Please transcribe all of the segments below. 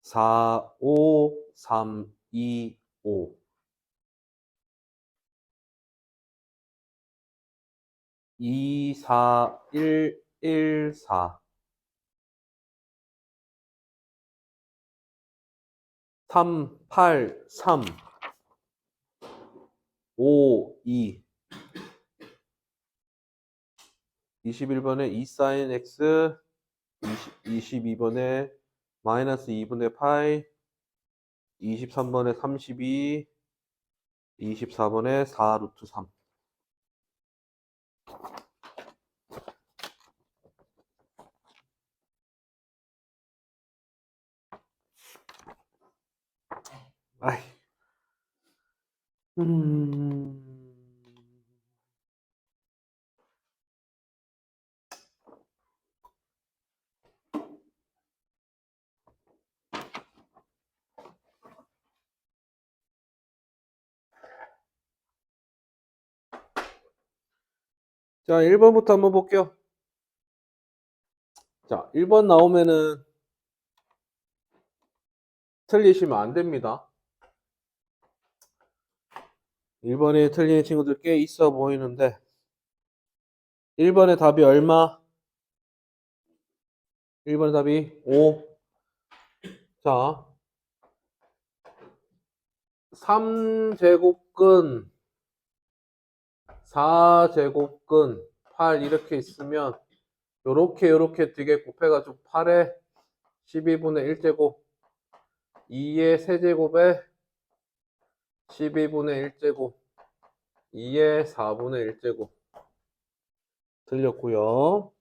4, 5, 3, 2, 5. 2, 4, 1, 1, 4. 3, 8, 3. 5, 2. 21번에 2 sin x, 22번에 마이너스 2분의 파이, 23번에 32, 24번에 4 루트 3. 아이. 자, 1번부터 한번 볼게요. 자, 1번 나오면은 틀리시면 안 됩니다. 1번에 틀리는 친구들 꽤 있어 보이는데 1번의 답이 얼마? 1번의 답이 5. 자, 3제곱근 4제곱근 8 이렇게 있으면 요렇게 두 개 곱해가지고 8에 12분의 1제곱 2의 세제곱에 12분의 1제곱 2의 4분의 1제곱 틀렸고요.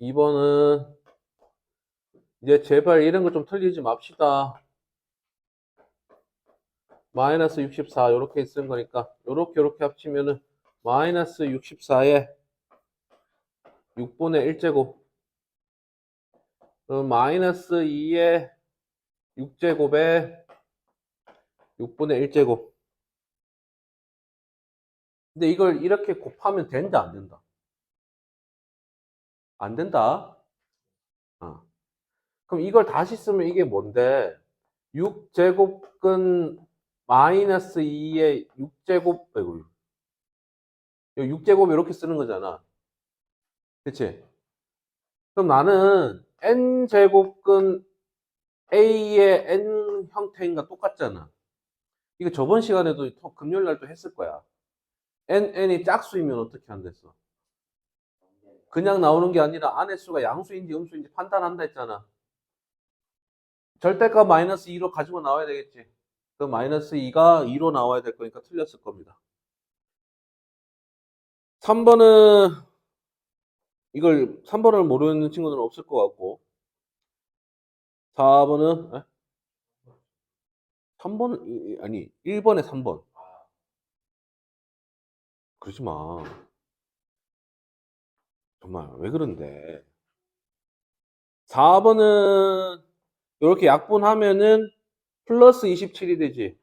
2번은 이제 제발 이런 거 좀 틀리지 맙시다. 마이너스 64 요렇게 쓴 거니까 요렇게 합치면은 마이너스 64에 6분의 1제곱 마이너스 2의 6제곱에 6분의 1제곱. 근데 이걸 이렇게 곱하면 된다, 안 된다? 안 된다. 그럼 이걸 다시 쓰면 이게 뭔데? 6제곱근 마이너스 2의 6제곱, 아이고, 6제곱 이렇게 쓰는 거잖아. 그치? 그럼 나는 n제곱근 A의 n 형태인가 똑같잖아. 이거 저번 시간에도 금요일 날도 했을 거야. n이 짝수이면 어떻게 한댔어? 그냥 나오는 게 아니라 안의 수가 양수인지 음수인지 판단한다 했잖아. 절대값 마이너스 2로 가지고 나와야 되겠지. 그 마이너스 2가 2로 나와야 될 거니까 틀렸을 겁니다. 3번은 이걸 3번을 모르는 친구들은 없을 것 같고 4번은 3번 아니 1번에 3번. 그러지 마. 정말 왜 그런데. 4번은 이렇게 약분하면은 플러스 27이 되지.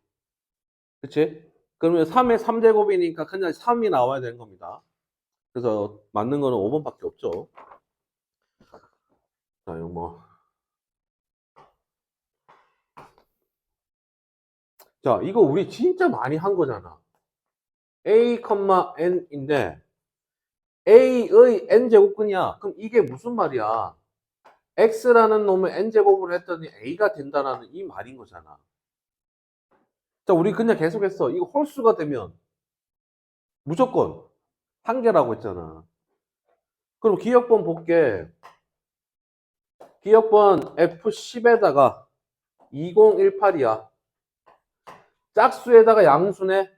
그치? 그러면 3의 3제곱이니까 그냥 3이 나와야 되는 겁니다. 그래서 맞는 거는 5번밖에 없죠. 자, 이거 뭐. 자, 이거 우리 진짜 많이 한 거잖아. A, n인데 A의 n제곱근이야. 그럼 이게 무슨 말이야? X라는 놈을 n제곱으로 했더니 A가 된다라는 이 말인 거잖아. 자, 우리 그냥 계속했어. 이거 홀수가 되면 무조건 한 개라고 했잖아. 그럼 기억번 볼게. 기억번 F10에다가 2018이야. 짝수에다가 양수네.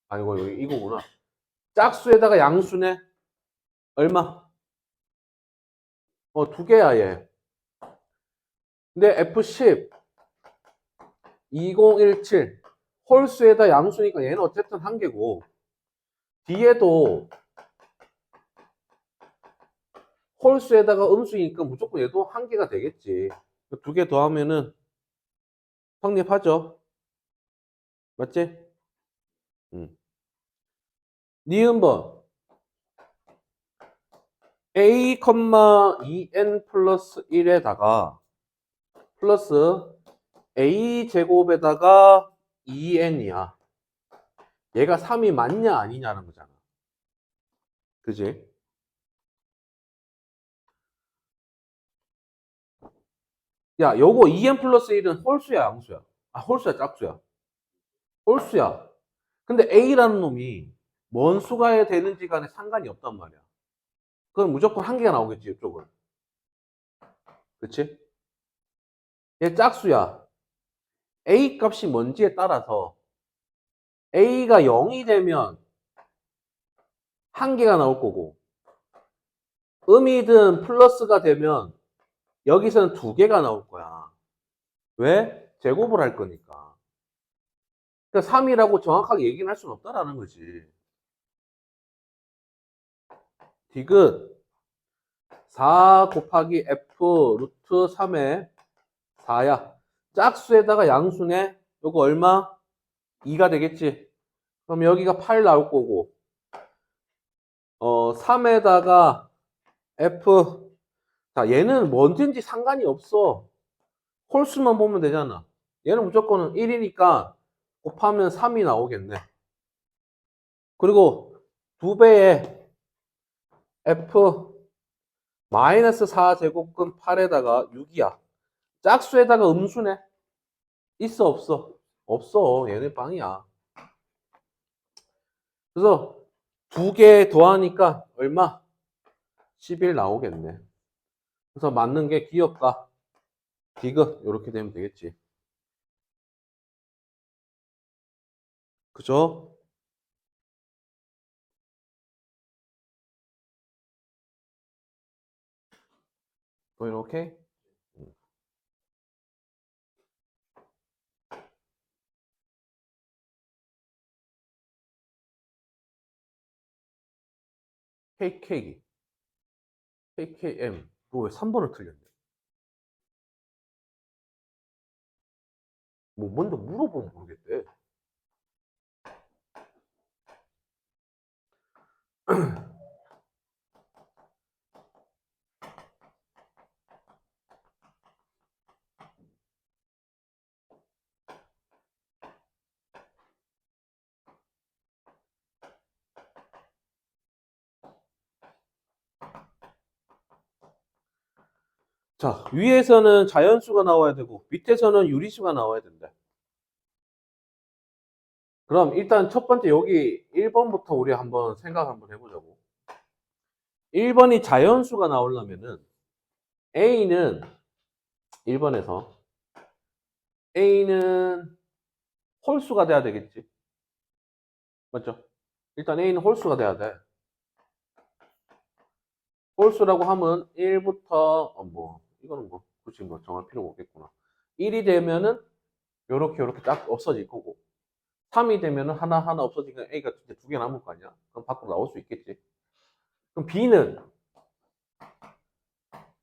아이고, 이거구나. 짝수에다가 양수네. 얼마? 두 개야, 얘. 근데 F10, 2017. 홀수에다 양수니까 얘는 어쨌든 한 개고. 뒤에도 홀수에다가 음수이니까 무조건 얘도 한 개가 되겠지. 두 개 더하면은 성립하죠. 맞지? 니은번 A, 2n 플러스 1에다가 플러스 a제곱에다가 2n이야. 얘가 3이 맞냐 아니냐는 거잖아. 그지? 야, 요거 2n 플러스 1은 홀수야, 양수야? 아, 홀수야, 짝수야? 홀수야. 근데 a라는 놈이 뭔 수가 되는지 간에 상관이 없단 말이야. 그건 무조건 한 개가 나오겠지, 이쪽은. 그치? 얘 짝수야. a 값이 뭔지에 따라서 a가 0이 되면 한 개가 나올 거고, 음이든 플러스가 되면 여기서는 두 개가 나올 거야. 왜? 제곱을 할 거니까. 그러니까 3이라고 정확하게 얘기는 할 수는 없다라는 거지. 디귿 4 곱하기 f 루트 3의 4야. 짝수에다가 양수네. 요거 얼마? 2가 되겠지. 그럼 여기가 8 나올 거고, 3에다가 f. 자, 얘는 뭐든지 상관이 없어. 홀수만 보면 되잖아. 얘는 무조건 1이니까 곱하면 3이 나오겠네. 그리고 2배의 f 마이너스 4제곱근 8에다가 6이야. 짝수에다가 음수네. 있어, 없어? 없어. 얘네 빵이야. 그래서 두 개 더하니까 얼마? 11 나오겠네. 그래서 맞는 게 기업과 디귿 이렇게 되면 되겠지. 그죠? 또 이렇게 KK, KKM. 너 왜 3번을 틀렸냐? 뭐 먼저 물어보면 모르겠대. 자, 위에서는 자연수가 나와야 되고 밑에서는 유리수가 나와야 된다. 그럼 일단 첫 번째 여기 1번부터 우리 한번 생각 한번 해보자고. 1번이 자연수가 나오려면은 A는 1번에서 A는 홀수가 돼야 되겠지. 맞죠? 일단 A는 홀수가 돼야 돼. 홀수라고 하면 1부터 이거는 뭐 굳이 뭐 정할 필요가 없겠구나. 1이 되면은 요렇게 딱 없어질 거고 3이 되면은 하나 없어지니까 A가 진짜 두 개 남을 거 아니야? 그럼 밖으로 나올 수 있겠지. 그럼 B는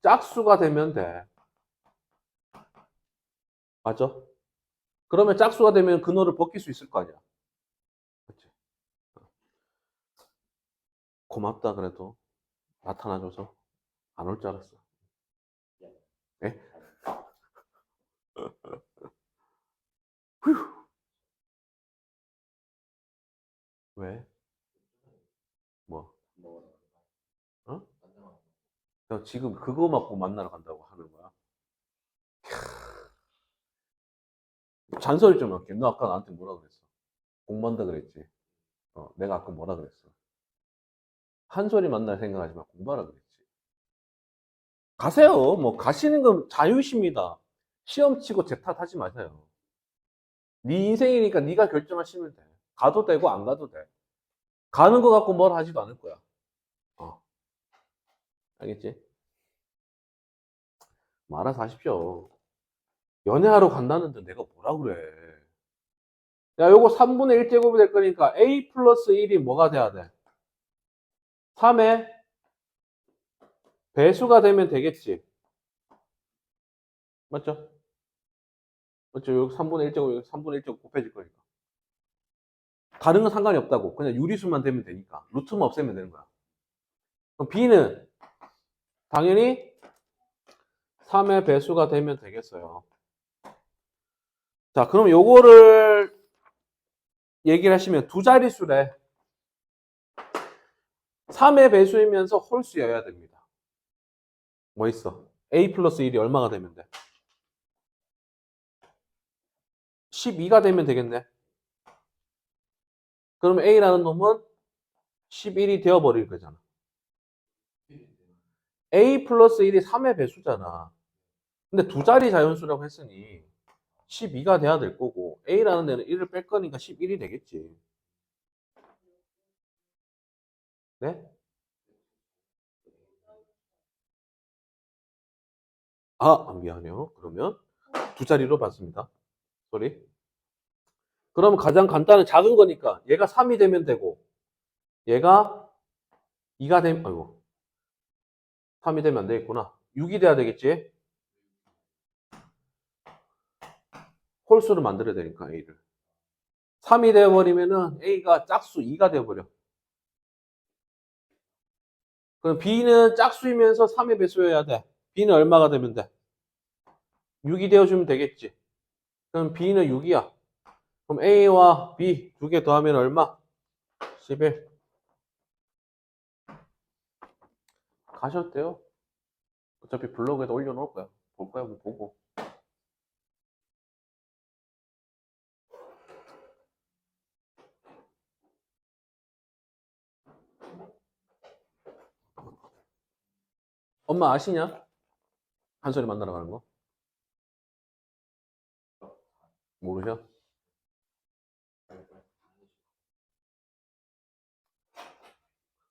짝수가 되면 돼. 맞죠? 그러면 짝수가 되면 근호를 벗길 수 있을 거 아니야. 그치? 고맙다 그래도 나타나줘서 안 올 줄 알았어. 네? 휴. 왜? 뭐? 어? 너 지금 그거 맞고 만나러 간다고 하는 거야? 잔소리 좀 할게. 너 아까 나한테 뭐라 그랬어? 공부한다 그랬지? 내가 아까 뭐라 그랬어? 한 소리 만날 생각하지 마. 공부하라 그랬지. 가세요. 뭐 가시는 건 자유십니다. 시험 치고 제 탓하지 마세요. 네 인생이니까 네가 결정하시면 돼. 가도 되고 안 가도 돼. 가는 거 갖고 뭘 하지도 않을 거야. 어, 알겠지? 말아서 하십시오. 연애하러 간다는데 내가 뭐라 그래. 야, 요거 3분의 1제곱이 될 거니까 a 플러스 1이 뭐가 돼야 돼? 3의 배수가 되면 되겠지. 맞죠? 맞죠? 여기 3분의 1제곱, 여기 3분의 1제곱 곱해질 거니까. 다른 건 상관이 없다고. 그냥 유리수만 되면 되니까. 루트만 없애면 되는 거야. 그럼 b는 당연히 3의 배수가 되면 되겠어요. 자, 그럼 요거를 얘기를 하시면 두 자릿수래. 3의 배수이면서 홀수여야 됩니다. 뭐 있어? a 플러스 1이 얼마가 되면 돼? 12가 되면 되겠네. 그럼 a라는 놈은 11이 되어버릴 거잖아. a 플러스 1이 3의 배수잖아. 근데 두 자리 자연수라고 했으니 12가 돼야 될 거고 a라는 데는 1을 뺄 거니까 11이 되겠지. 네? 미안해요. 그러면 두 자리로 봤습니다. 소리. 그럼 가장 간단한 작은 거니까 얘가 3이 되면 되고 얘가 2가 되면 아이고 3이 되면 안 되겠구나. 6이 돼야 되겠지. 홀수를 만들어야 되니까 a를 3이 되어버리면은 a가 짝수 2가 되어버려. 그럼 b는 짝수이면서 3의 배수여야 돼. b는 얼마가 되면 돼? 6이 되어주면 되겠지. 그럼 b는 6이야. 그럼 a와 b 두 개 더하면 얼마? 11. 가셔도 돼요. 어차피 블로그에다 올려놓을 거야. 볼 거야, 뭐 보고. 엄마 아시냐? 한솔이 만나러 가는 거? 모르셔?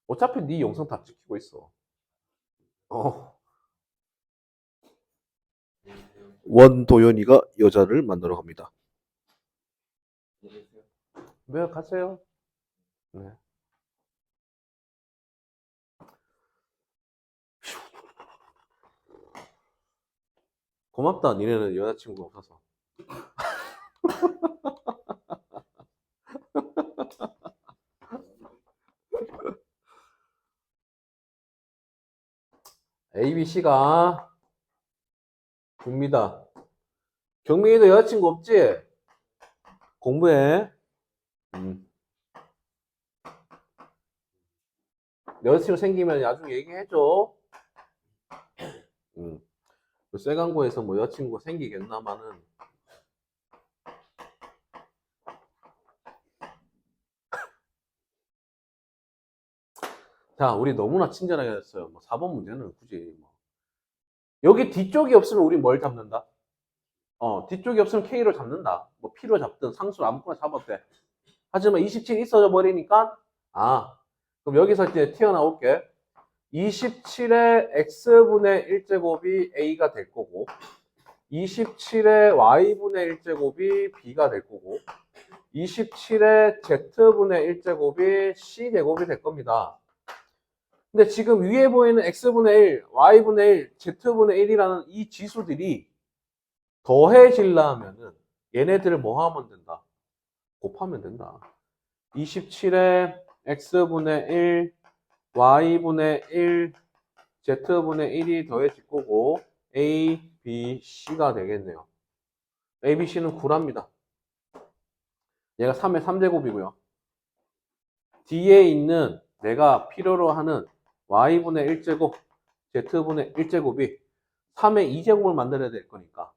어차피 네 영상 다 찍히고 있어. 어. 원도연이가 여자를 만나러 갑니다. 네, 가세요. 네. 고맙다. 니네는 여자친구가 없어서. ABC가 봅니다. 경민이도 여자친구 없지? 공부해. 여자친구 생기면 나중에 얘기해줘. 새 광고에서 뭐 여자친구 생기겠나마는. 자, 우리 너무나 친절하게 했어요. 뭐 4번 문제는 굳이 뭐. 여기 뒤쪽이 없으면 우리 뭘 잡는다? 뒤쪽이 없으면 K로 잡는다. 뭐 P로 잡든 상수로 아무거나 잡아도 돼. 하지만 27 있어져 버리니까 그럼 여기서 이제 튀어나올게. 27의 x분의 1제곱이 a가 될 거고 27의 y분의 1제곱이 b가 될 거고 27의 z분의 1제곱이 c제곱이 될 겁니다. 근데 지금 위에 보이는 x분의 1, y분의 1, z분의 1이라는 이 지수들이 더해지려면은 얘네들을 뭐 하면 된다? 곱하면 된다. 27의 x분의 1, y분의 1, z분의 1이 더해질 거고 a, b, c가 되겠네요. a, b, c는 9랍니다. 얘가 3의 3제곱이고요. 뒤에 있는 내가 필요로 하는 y분의 1제곱, z분의 1제곱이 3의 2제곱을 만들어야 될 거니까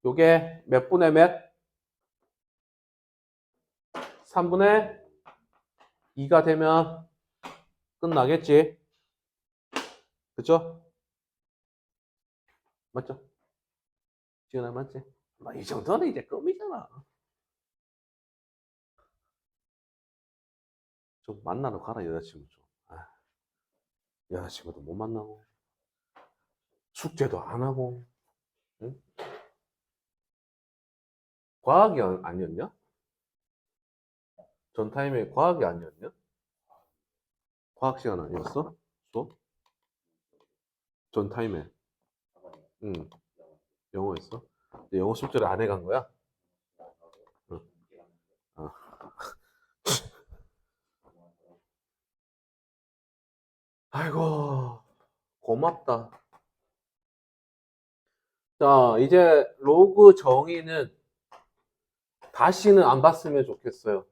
요게 몇 분의 몇? 3분의 2가 되면 끝나겠지? 그쵸? 맞죠? 지은아 맞지? 이 정도는 이제 껌이잖아. 좀 만나러 가라 여자친구 좀. 여자친구도 못 만나고 숙제도 안 하고 응? 과학이 아니었냐? 전 타임에 과학이 아니었냐? 과학 시간 아니었어? 수업? 전 타임에 응 영어였어? 영어 숙제를 안 해간 거야? 응. 아. 아이고 고맙다. 자, 이제 로그 정의는 다시는 안 봤으면 좋겠어요.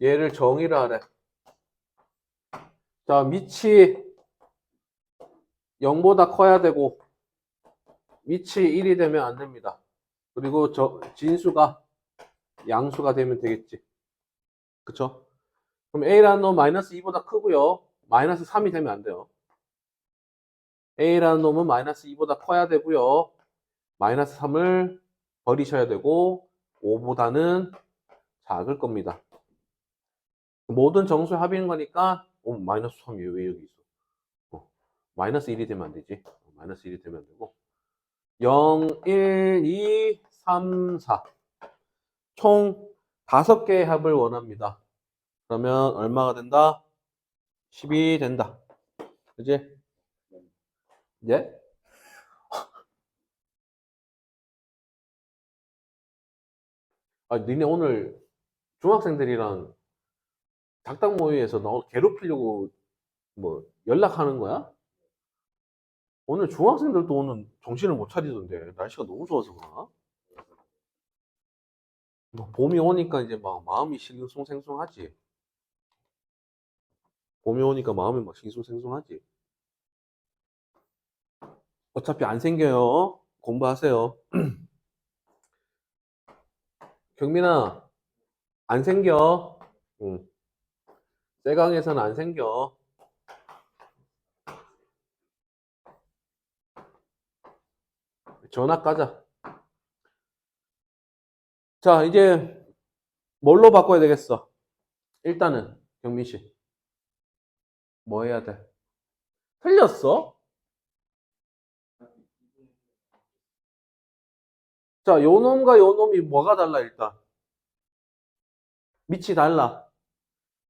얘를 정의를 하래. 자, 밑이 0보다 커야 되고 밑이 1이 되면 안 됩니다. 그리고 진수가 양수가 되면 되겠지. 그쵸? 그럼 A라는 놈 마이너스 2보다 크고요. 마이너스 3이 되면 안 돼요. A라는 놈은 마이너스 2보다 커야 되고요. 마이너스 3을 버리셔야 되고 5보다는 작을 겁니다. 모든 정수의 합인 거니까 마이너스 3이 왜 여기 있어? 마이너스 1이 되면 안 되지. 마이너스 1이 되면 안 되고 0, 1, 2, 3, 4 총 5개의 합을 원합니다. 그러면 얼마가 된다? 10이 된다. 그지? 예? 아, 니네 오늘 중학생들이랑 작당 모의에서 너 괴롭히려고 뭐 연락하는 거야? 오늘 중학생들도 오늘 정신을 못 차리던데 날씨가 너무 좋아서 그러나? 뭐 봄이 오니까 이제 막 마음이 싱숭생숭하지. 봄이 오니까 마음이 막 싱숭생숭하지. 어차피 안 생겨요. 공부하세요. 경민아, 안 생겨. 응. 쇠강에서는 안 생겨. 전학 가자. 자, 이제 뭘로 바꿔야 되겠어? 일단은 경민 씨, 뭐 해야 돼? 틀렸어? 자, 요 놈과 요 놈이 뭐가 달라 일단? 밑이 달라.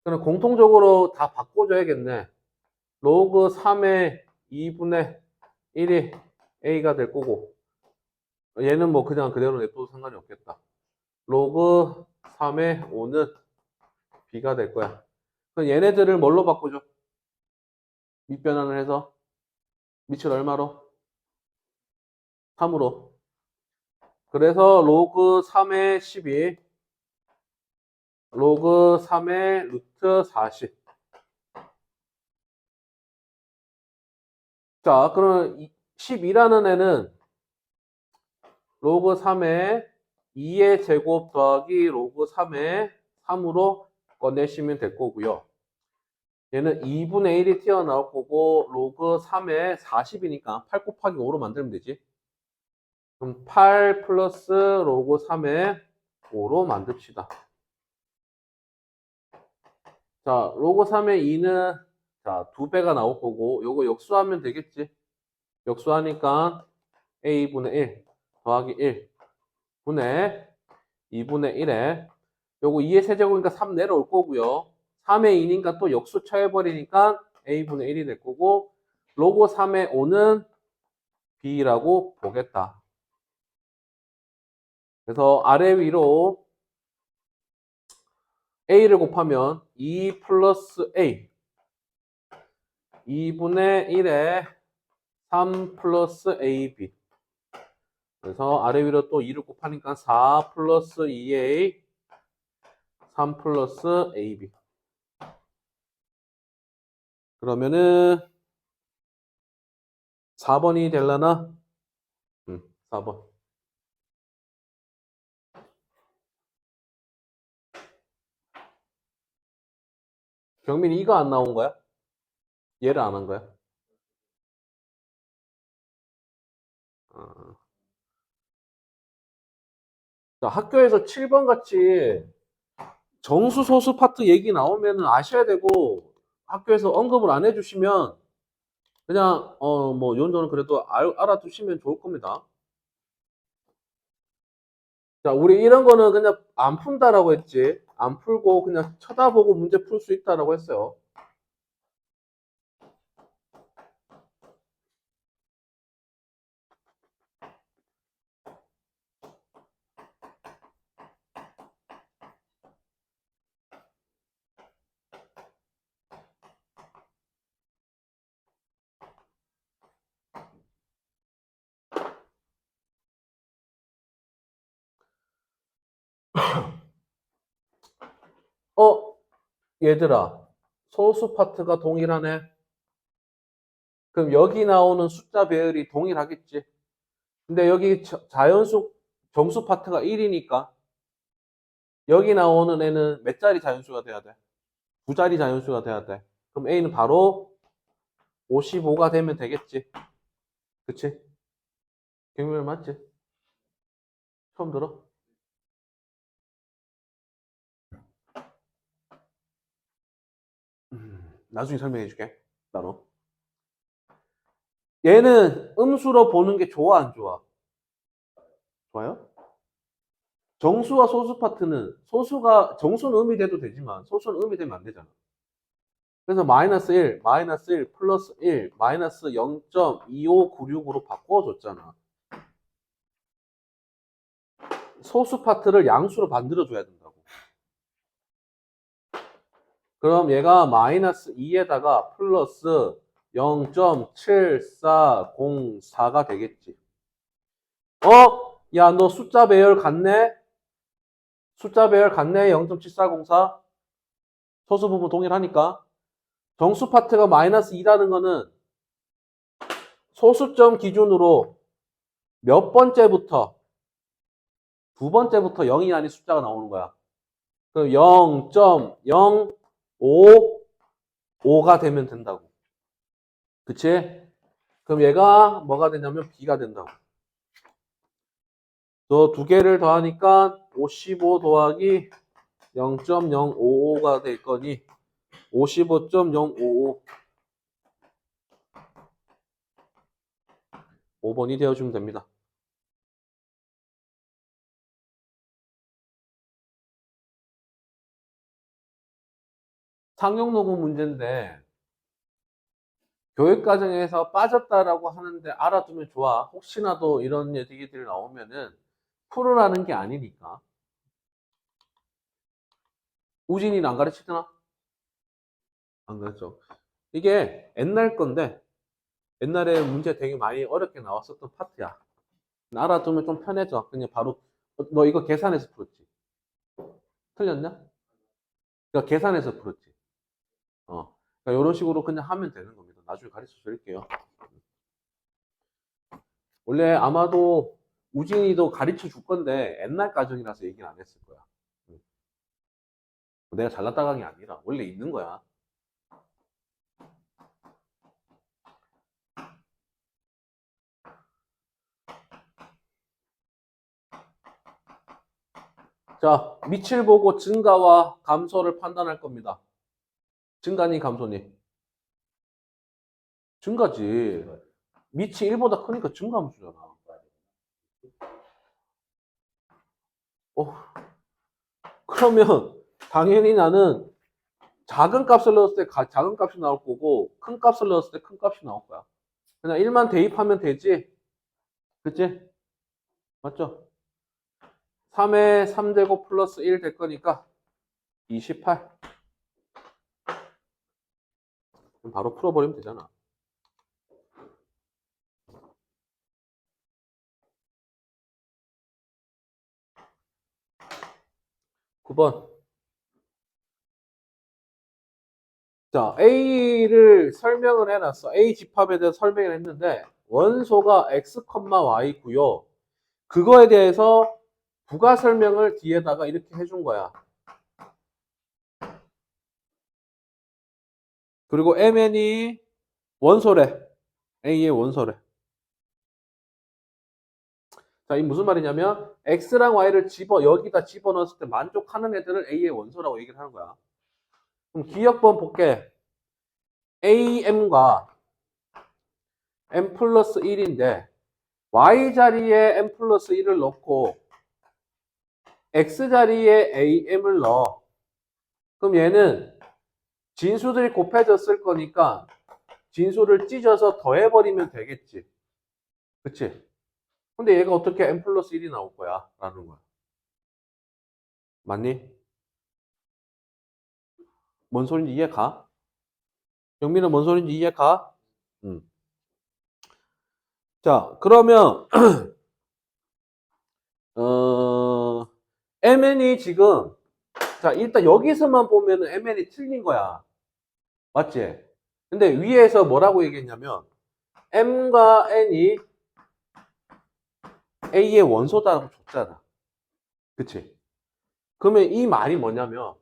그럼 공통적으로 다 바꿔줘야겠네. 로그 3의 2분의 1이 A가 될 거고 얘는 뭐 그냥 그대로 냅둬도 상관이 없겠다. 로그 3의 5는 B가 될 거야. 그럼 얘네들을 뭘로 바꾸죠? 밑변환을 해서 밑을 얼마로? 3으로. 그래서 로그 3의 12 로그 3의 루트 40. 자, 그럼 12라는 애는 로그 3의 2의 제곱 더하기 로그 3의 3으로 꺼내시면 될 거고요. 얘는 2분의 1이 튀어나올 거고 로그 3의 40이니까 8 곱하기 5로 만들면 되지. 그럼 8 플러스 로그 3의 5로 만듭시다. 자, 로그 3의 2는 자, 2배가 나올 거고 요거 역수하면 되겠지. 역수하니까 A분의 1 더하기 1 분의 2분의 1에 요거 2의 세제곱이니까 3 내려올 거고요. 3의 2니까 또 역수 처해버리니까 A분의 1이 될 거고 로그 3의 5는 B라고 보겠다. 그래서 아래 위로 A를 곱하면 2 플러스 A 2분의 1에 3 플러스 AB 그래서 아래 위로 또 2를 곱하니까 4 플러스 2A 3 플러스 AB 그러면은 4번이 될라나? 4번. 경민이 이거 안 나온 거야? 얘를 안 한 거야? 어. 자, 학교에서 7번 같이 정수 소수 파트 얘기 나오면은 아셔야 되고 학교에서 언급을 안 해주시면 그냥 뭐 이 정도는 그래도 알아두시면 좋을 겁니다. 자, 우리 이런 거는 그냥 안 푼다라고 했지. 안 풀고 그냥 쳐다보고 문제 풀 수 있다라고 했어요. 얘들아, 소수 파트가 동일하네. 그럼 여기 나오는 숫자 배열이 동일하겠지. 근데 여기 자연수 정수 파트가 1이니까 여기 나오는 애는 몇 자리 자연수가 돼야 돼? 두 자리 자연수가 돼야 돼. 그럼 A는 바로 55가 되면 되겠지. 그치? 경률 맞지? 처음 들어? 나중에 설명해 줄게. 따로. 얘는 음수로 보는 게 좋아, 안 좋아? 좋아요? 정수와 소수 파트는 소수가 정수는 음이 돼도 되지만 소수는 음이 되면 안 되잖아. 그래서 마이너스 1, 마이너스 1, 플러스 1, 마이너스 0.2596으로 바꿔줬잖아. 소수 파트를 양수로 만들어줘야 된다고. 그럼 얘가 마이너스 2에다가 플러스 0.7404가 되겠지. 야, 너 숫자 배열 같네? 숫자 배열 같네? 0.7404? 소수 부분 동일하니까. 정수 파트가 마이너스 2라는 거는 소수점 기준으로 몇 번째부터, 두 번째부터 0이 아닌 숫자가 나오는 거야. 그럼 0.055가 되면 된다고. 그치? 그럼 얘가 뭐가 되냐면 B가 된다고. 너 두 개를 더하니까 55 더하기 0.055가 될 거니 55.055 5번이 되어주면 됩니다. 상용녹음 문제인데 교육과정에서 빠졌다라고 하는데 알아두면 좋아. 혹시나도 이런 얘기들이 나오면은 풀으라는 게 아니니까. 우진이는 안 가르치더나? 안 가르쳐. 이게 옛날 건데 옛날에 문제 되게 많이 어렵게 나왔었던 파트야. 알아두면 좀 편해져. 그냥 바로 너 이거 계산해서 풀었지? 틀렸냐? 그러니까 계산해서 풀었지. 그러니까 이런 식으로 그냥 하면 되는 겁니다. 나중에 가르쳐 드릴게요. 원래 아마도 우진이도 가르쳐 줄 건데 옛날 과정이라서 얘기는 안 했을 거야. 내가 잘났다가 한 게 아니라 원래 있는 거야. 자, 밑을 보고 증가와 감소를 판단할 겁니다. 증가니 감소니? 증가지. 밑이 1보다 크니까 증가함수잖아. 그러면 당연히 나는 작은 값을 넣었을 때 작은 값이 나올 거고 큰 값을 넣었을 때 큰 값이 나올 거야. 그냥 1만 대입하면 되지. 그치? 맞죠? 3에 3제곱 플러스 1 될 거니까 28. 그럼 바로 풀어버리면 되잖아. 9번. 자, A를 설명을 해놨어. A 집합에 대해서 설명을 했는데 원소가 X, Y고요. 그거에 대해서 부가 설명을 뒤에다가 이렇게 해준 거야. 그리고 MN이 원소래. A의 원소래. 자, 이 무슨 말이냐면 X랑 Y를 여기다 집어넣었을 때 만족하는 애들을 A의 원소라고 얘기를 하는 거야. 그럼 기억번 볼게. AM과 M 플러스 1인데 Y 자리에 M 플러스 1을 넣고 X 자리에 AM을 넣어. 그럼 얘는 진수들이 곱해졌을 거니까 진수를 찢어서 더해버리면 되겠지. 그치? 근데 얘가 어떻게 M 플러스 1이 나올 거야? 라는 거야. 맞니? 뭔 소린지 이해가? 영민은 뭔 소린지 이해가? 자, 그러면 MN이 지금 자, 일단 여기서만 보면은 mn이 틀린 거야. 맞지? 근데 위에서 뭐라고 얘기했냐면 m과 n이 a의 원소다라고 줬잖아. 그치? 그러면 이 말이 뭐냐면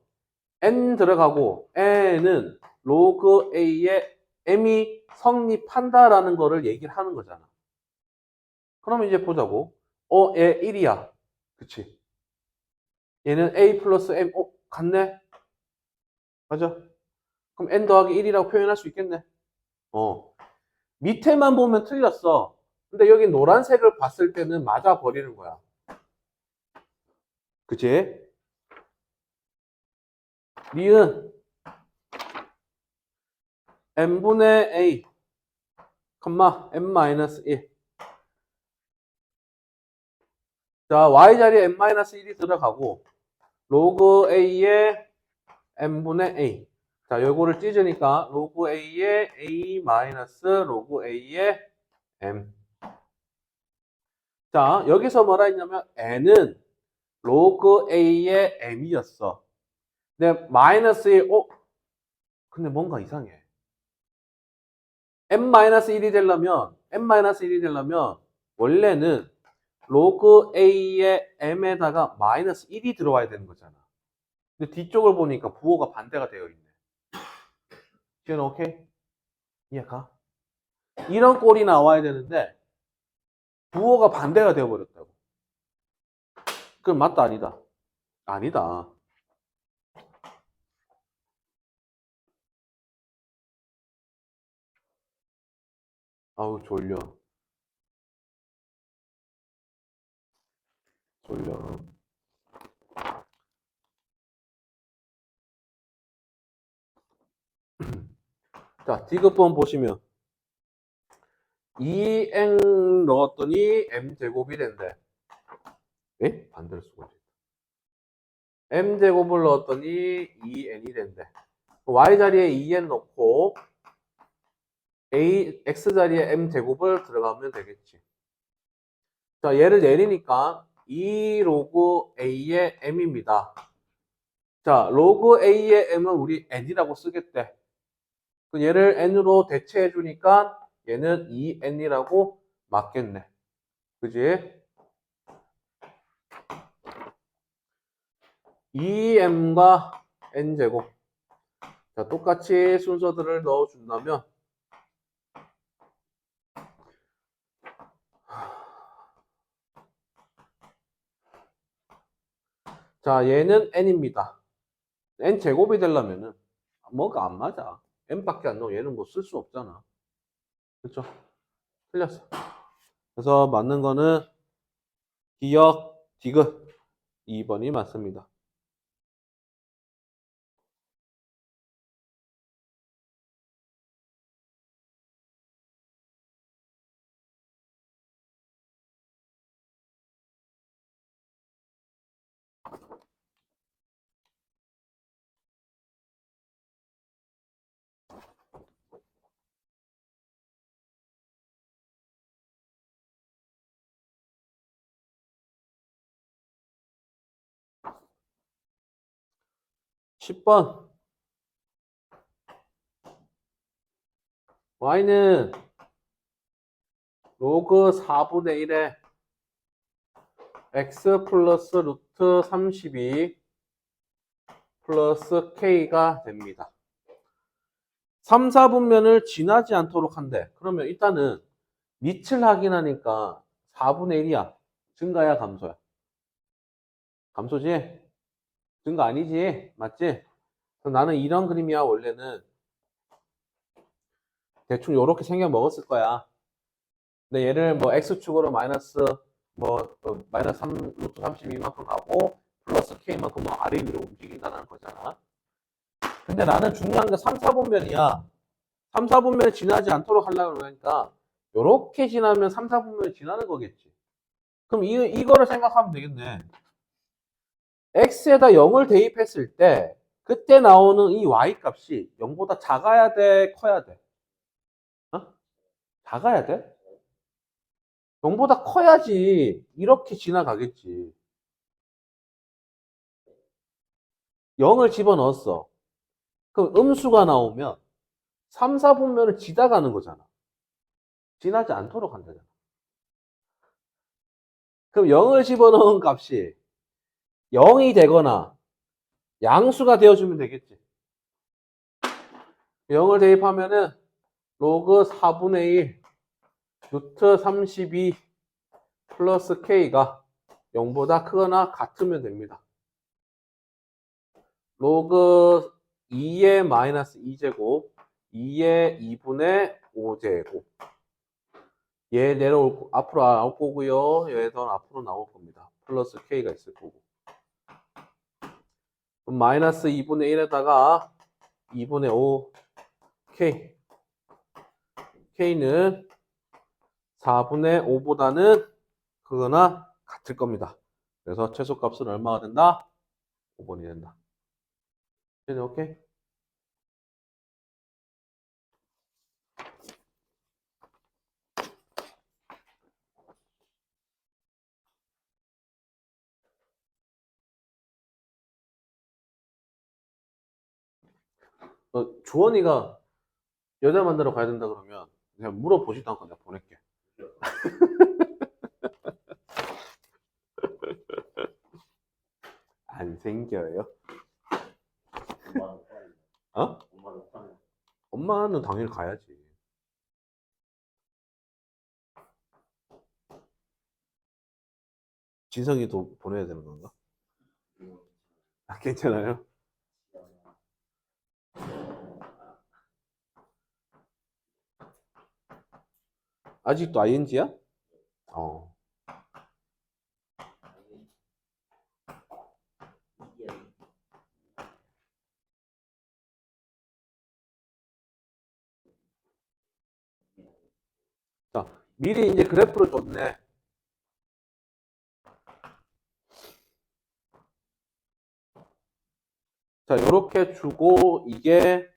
n 들어가고 n은 로그 a의 m이 성립한다라는 거를 얘기를 하는 거잖아. 그러면 이제 보자고. 얘 1이야. 그치? 얘는 a 플러스 m. 같네? 맞아? 그럼 n 더하기 1이라고 표현할 수 있겠네? 밑에만 보면 틀렸어. 근데 여기 노란색을 봤을 때는 맞아 버리는 거야. 그치? 니은 n분의 a, n-1. 자, y 자리에 n-1이 들어가고 로그 a의 n분의 a. 자, 요거를 찢으니까 로그 a의 a 마이너스 로그 a의 m. 자, 여기서 뭐라 했냐면 n은 로그 a의 m이었어. 근데 마이너스 1, 근데 뭔가 이상해. n-1이 되려면 원래는 로그 a의 m에다가 마이너스 1이 들어와야 되는 거잖아. 근데 뒤쪽을 보니까 부호가 반대가 되어 있네. 지금 오케이? 이해가? 이런 꼴이 나와야 되는데 부호가 반대가 되어 버렸다고. 그럼 맞다 아니다? 아니다. 아우 졸려. 졸려. 자, 디귿번 보시면 2n 넣었더니 m제곱이 된대. 에? 반대로 쓰고 있지. m제곱을 넣었더니 2n이 된대. y 자리에 2n 넣고 x 자리에 m제곱을 들어가면 되겠지. 자, 얘를 내리니까 2 로그 a의 m입니다. 자, 로그 a의 m은 우리 n이라고 쓰겠대. 얘를 n으로 대체해 주니까 얘는 2n이라고 맞겠네. 그지? 2m과 n제곱. 자, 똑같이 순서들을 넣어준다면 자, 얘는 n입니다. n제곱이 되려면은 뭐가 안 맞아. n밖에 안 나오고 얘는 뭐 쓸 수 없잖아. 그렇죠? 틀렸어. 그래서 맞는 거는 기역, 디귿 2번이 맞습니다. 10번 y는 로그 4분의 1에 x 플러스 루트 32 플러스 k가 됩니다. 3, 4분면을 지나지 않도록 한대. 그러면 일단은 밑을 확인하니까 4분의 1이야. 증가야, 감소야? 감소지? 증가 아니지? 맞지? 그럼 나는 이런 그림이야, 원래는. 대충 이렇게 생겨 먹었을 거야. 근데 얘를 뭐 x축으로 마이너스 마이너스 3, 루트 32만큼 가고 플러스 k만큼 뭐 아래 위로 움직인다는 거잖아. 근데 나는 중요한 게 3, 4분면이야. 3, 4분면을 지나지 않도록 하려고 그러니까 요렇게 지나면 3, 4분면이 지나는 거겠지. 그럼 이거를 생각하면 되겠네. x에다 0을 대입했을 때 그때 나오는 이 y 값이 0보다 작아야 돼, 커야 돼? 어? 작아야 돼? 0보다 커야지 이렇게 지나가겠지. 0을 집어넣었어. 그럼 음수가 나오면 3, 4분면을 지나가는 거잖아. 지나지 않도록 한다잖아. 그럼 0을 집어넣은 값이 0이 되거나 양수가 되어주면 되겠지. 0을 대입하면은 로그 4분의 1 루트 32 플러스 k가 0보다 크거나 같으면 됩니다. 로그 2의 마이너스 2제곱 2의 2분의 5제곱 얘 내려올 앞으로 나올 거고요. 얘도 앞으로 나올 겁니다. 플러스 k가 있을 거고. 그럼 마이너스 2분의 1에다가 2분의 5 k k는 4분의 5보다는 크거나 같을 겁니다. 그래서 최소값은 얼마가 된다? 5번이 된다. 오케이? 주원이가 여자 만나러 가야 된다 그러면 그냥 물어보지도 않고 내가 보낼게. 안 생겨요? 어? 엄마는 당연히 가야지. 진성이도 보내야 되는 건가? 아, 괜찮아요? 아직도 ING야? 어. 자, 미리 이제 그래프를 줬네. 자, 이렇게 주고 이게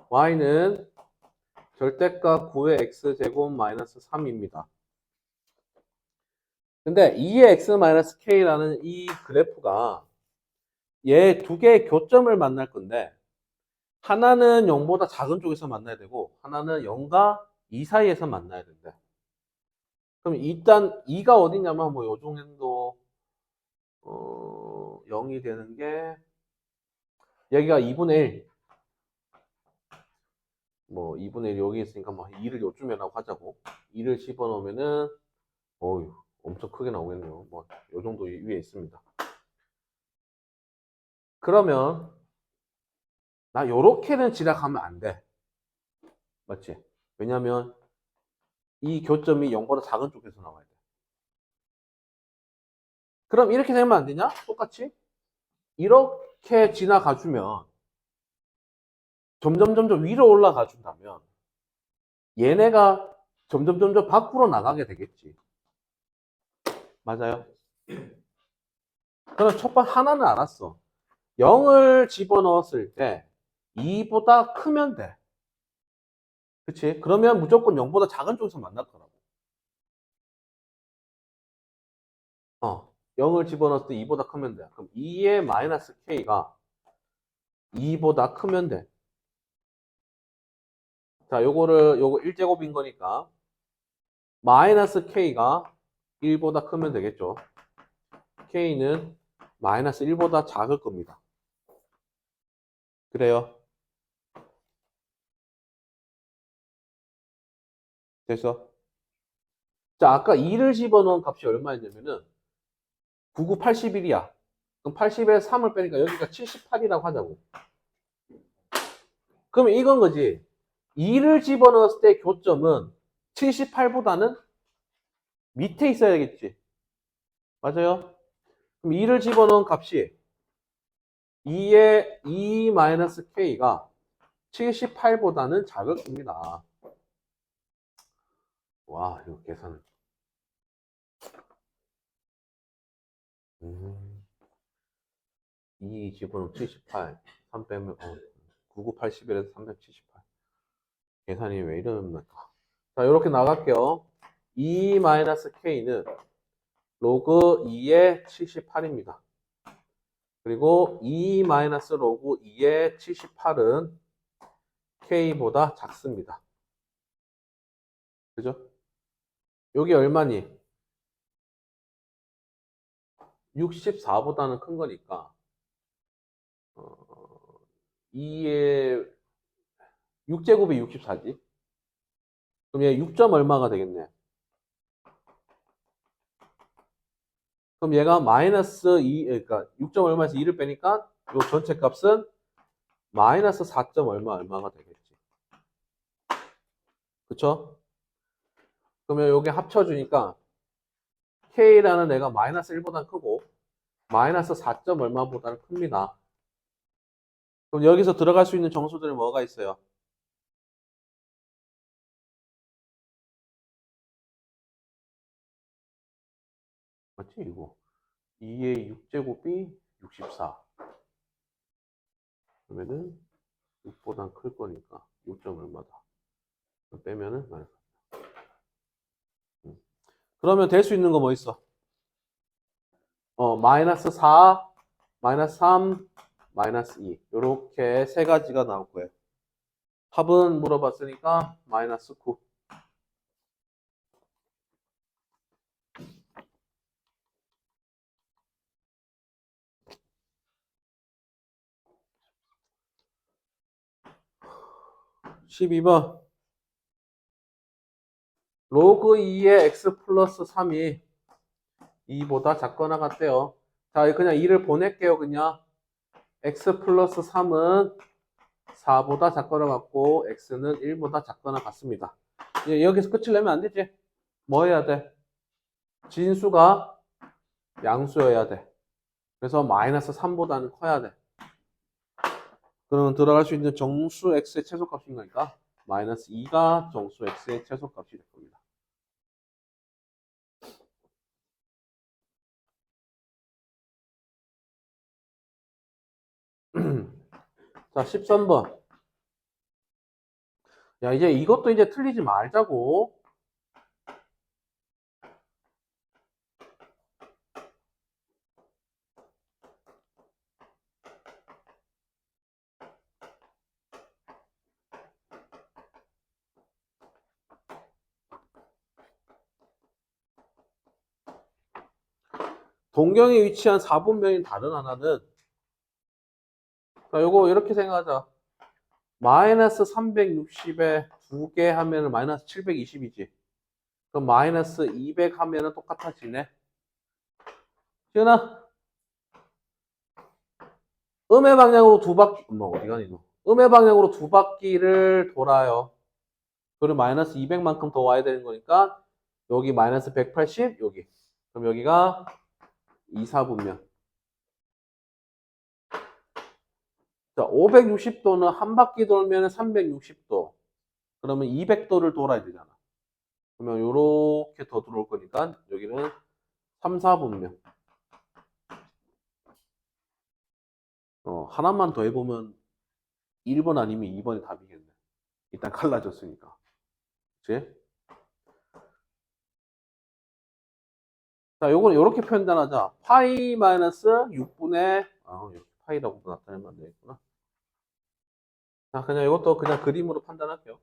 y는 절대값 9의 x제곱 마이너스 3입니다. 근데 2의 x 마이너스 k라는 이 그래프가 얘 두 개의 교점을 만날 건데 하나는 0보다 작은 쪽에서 만나야 되고 하나는 0과 2 사이에서 만나야 된대. 그럼 일단 2가 어디냐면 뭐 요 정도 0이 되는 게 여기가 2분의 1 뭐 2분의 1 여기 있으니까 뭐 2를 요쯤에라고 하자고 2를 집어넣으면은 어휴 엄청 크게 나오겠네요. 뭐 요 정도 위에 있습니다. 그러면 나 요렇게는 지나가면 안 돼. 맞지? 왜냐면 이 교점이 0보다 작은 쪽에서 나와야 돼. 그럼 이렇게 되면 안 되냐? 똑같이 이렇게 지나가 주면 점점 위로 올라가 준다면 얘네가 점점 밖으로 나가게 되겠지. 맞아요? 그럼 첫 번 하나는 알았어. 0을 집어넣었을 때 2보다 크면 돼. 그치? 그러면 무조건 0보다 작은 쪽에서 만날 거라고. 0을 집어넣었을 때 2보다 크면 돼. 그럼 2의 마이너스 k가 2보다 크면 돼. 자, 요거 1제곱인 거니까 마이너스 k가 1보다 크면 되겠죠. k는 마이너스 1보다 작을 겁니다. 그래요? 됐어? 자, 아까 2를 집어넣은 값이 얼마였냐면은 9981이야. 그럼 80에 3을 빼니까 여기가 78이라고 하자고. 그러면 이건 거지. 2를 집어넣었을 때 교점은 78보다는 밑에 있어야겠지. 맞아요? 그럼 2를 집어넣은 값이 2의 2-k가 78보다는 작을 겁니다. 와, 이거 계산. 2 집어넣으면 78. 3 빼면, 9981에서 378. 계산이 왜 이러는가. 자, 이렇게 나갈게요. 2-k는 로그 2의 78입니다. 그리고 2 마이너스 로그 2의 78은 K보다 작습니다. 그죠? 여기 얼마니? 64보다는 큰 거니까 2의 6제곱이 64지. 그럼 얘 6점 얼마가 되겠네. 그럼 얘가 마이너스 2, 그러니까 6점 얼마에서 2를 빼니까 요 전체 값은 마이너스 4점 얼마가 되겠지. 그쵸? 그러면 요게 합쳐주니까 K라는 애가 마이너스 1보다 크고 마이너스 4점 얼마보다는 큽니다. 그럼 여기서 들어갈 수 있는 정수들은 뭐가 있어요? 맞지 이거 2의 6제곱이 64 그러면은 6보다 클 거니까 6점 얼마다 빼면은 마이너스. 그러면 될 수 있는 거 뭐 있어? 마이너스 4, 마이너스 3, 마이너스 2 요렇게 세 가지가 나올 거예요. 합은 물어봤으니까 마이너스 9. 12번 로그 2의 x 플러스 3이 2보다 작거나 같대요. 자, 그냥 2를 보낼게요. 그냥 x 플러스 3은 4보다 작거나 같고 x는 1보다 작거나 같습니다. 여기서 끝을 내면 안 되지. 뭐 해야 돼? 진수가 양수여야 돼. 그래서 마이너스 3보다는 커야 돼. 그러면 들어갈 수 있는 정수 x의 최소값인 거니까 마이너스 2가 정수 x의 최소값이 될 겁니다. 자, 13번. 야, 이제 이것도 이제 틀리지 말자고. 동경에 위치한 4분면인 다른 하나는 자, 요거 이렇게 생각하자. 마이너스 360에 2개 하면은 마이너스 720이지. 그럼 마이너스 200 하면은 똑같아지네. 지은아, 음의 방향으로 두 바퀴, 어디 가니 너? 음의 방향으로 두 바퀴를 돌아요. 그리고 마이너스 200만큼 더 와야 되는 거니까 여기 마이너스 180, 여기. 그럼 여기가 2, 4분면. 자, 560도는 한 바퀴 돌면 360도. 그러면 200도를 돌아야 되잖아. 그러면 요렇게 더 들어올 거니까 여기는 3, 4분면. 하나만 더 해보면 1번 아니면 2번이 답이겠네. 일단 갈라졌으니까. 그치? 자, 요거는 요렇게 표현하자. 파이 마이너스 6분의, 이렇게 파이라고 나타내면 안 되겠구나. 자, 그냥 이것도 그냥 그림으로 판단할게요.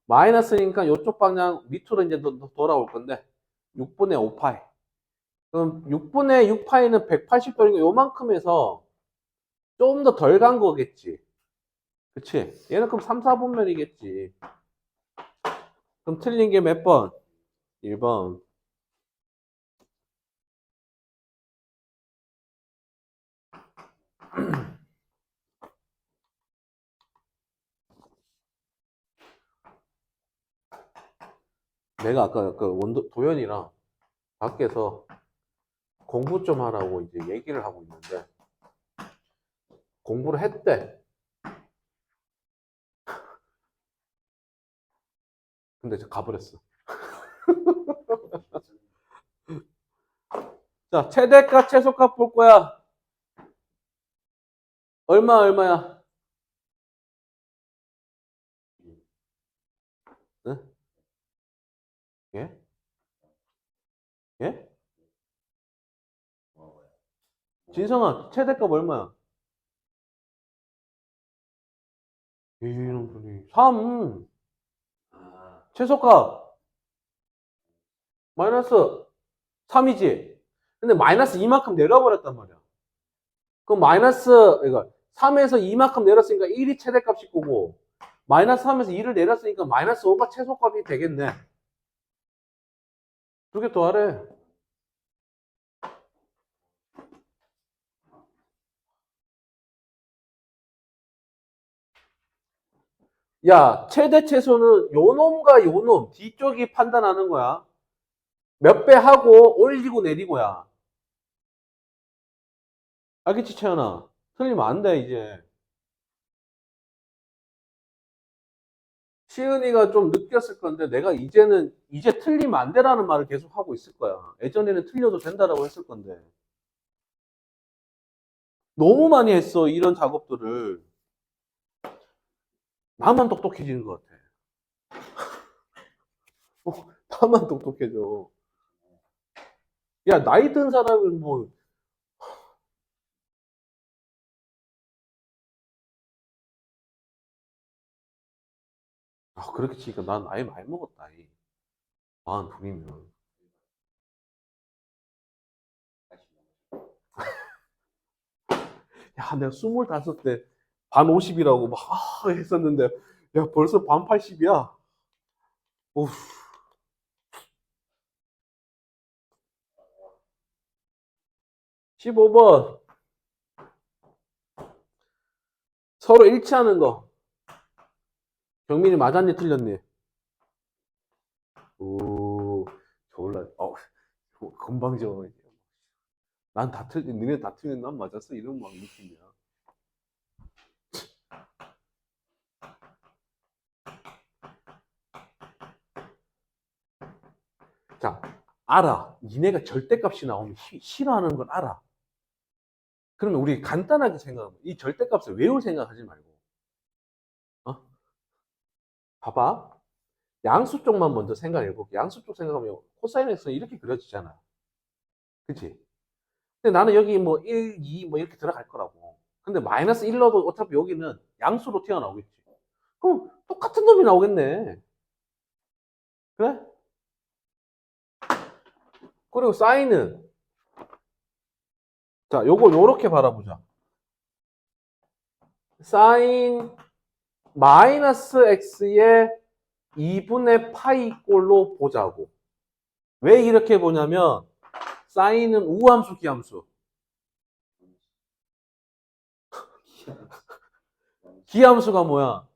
마이너스니까 이쪽 방향 밑으로 이제 돌아올 건데, 6분의 5파이. 그럼 6분의 6파이는 180도니까 요만큼에서 좀 더 덜 간 거겠지. 그치? 얘는 그럼 3, 4분면이겠지. 그럼 틀린 게 몇 번? 1번. 내가 아까 그 도현이랑 밖에서 공부 좀 하라고 이제 얘기를 하고 있는데, 공부를 했대. 근데 저 가버렸어. 자, 최대값, 최소값 볼 거야. 얼마야? 응? 예? 예? 진성아, 최대값 얼마야? 이놈들이. 3. 최소값. 마이너스 3이지. 근데 마이너스 2만큼 내려버렸단 말이야. 그럼 마이너스, 이거 3에서 2만큼 내렸으니까 1이 최대값일 거고, 마이너스 3에서 2를 내렸으니까 마이너스 5가 최소값이 되겠네. 두 개 더하래. 야, 최대 최소는 요 놈과 요 놈, 뒤쪽이 판단하는 거야. 몇 배 하고 올리고 내리고야. 알겠지, 채연아? 틀리면 안 돼, 이제. 시은이가 좀 느꼈을 건데, 내가 이제 틀리면 안 되라는 말을 계속 하고 있을 거야. 예전에는 틀려도 된다라고 했을 건데. 너무 많이 했어, 이런 작업들을. 나만 똑똑해지는 것 같아. 나만 똑똑해져. 야, 나이 든 사람은 뭐, 그렇게 치니까 난 나이 많이 먹었다, 이. 42이면. 야, 내가 25때 반 50이라고 막 했었는데, 야, 벌써 반 80이야. 오, 15번. 서로 일치하는 거. 경민이 맞았니, 틀렸니? 오, 졸라, 건방져. 니네 다 틀린 난 맞았어. 이런 막 느낌이야. 자, 알아. 니네가 절대값이 나오면 싫어하는 걸 알아. 그러면 우리 간단하게 생각하면 이 절대값을 외울 생각하지 말고, 어? 봐봐. 양수 쪽만 먼저 생각해 볼게. 양수 쪽 생각하면 코사인 x는 이렇게 그려지잖아. 그치? 근데 나는 여기 뭐 1, 2 뭐 이렇게 들어갈 거라고. 근데 마이너스 1 넣어도 어차피 여기는 양수로 튀어나오겠지. 그럼 똑같은 놈이 나오겠네. 그래? 그리고 사인은, 자, 요걸 요렇게 바라보자. 사인 마이너스 x의 2분의 파이 꼴로 보자고. 왜 이렇게 보냐면 사인은 우함수 기함수. 기함수가 뭐야?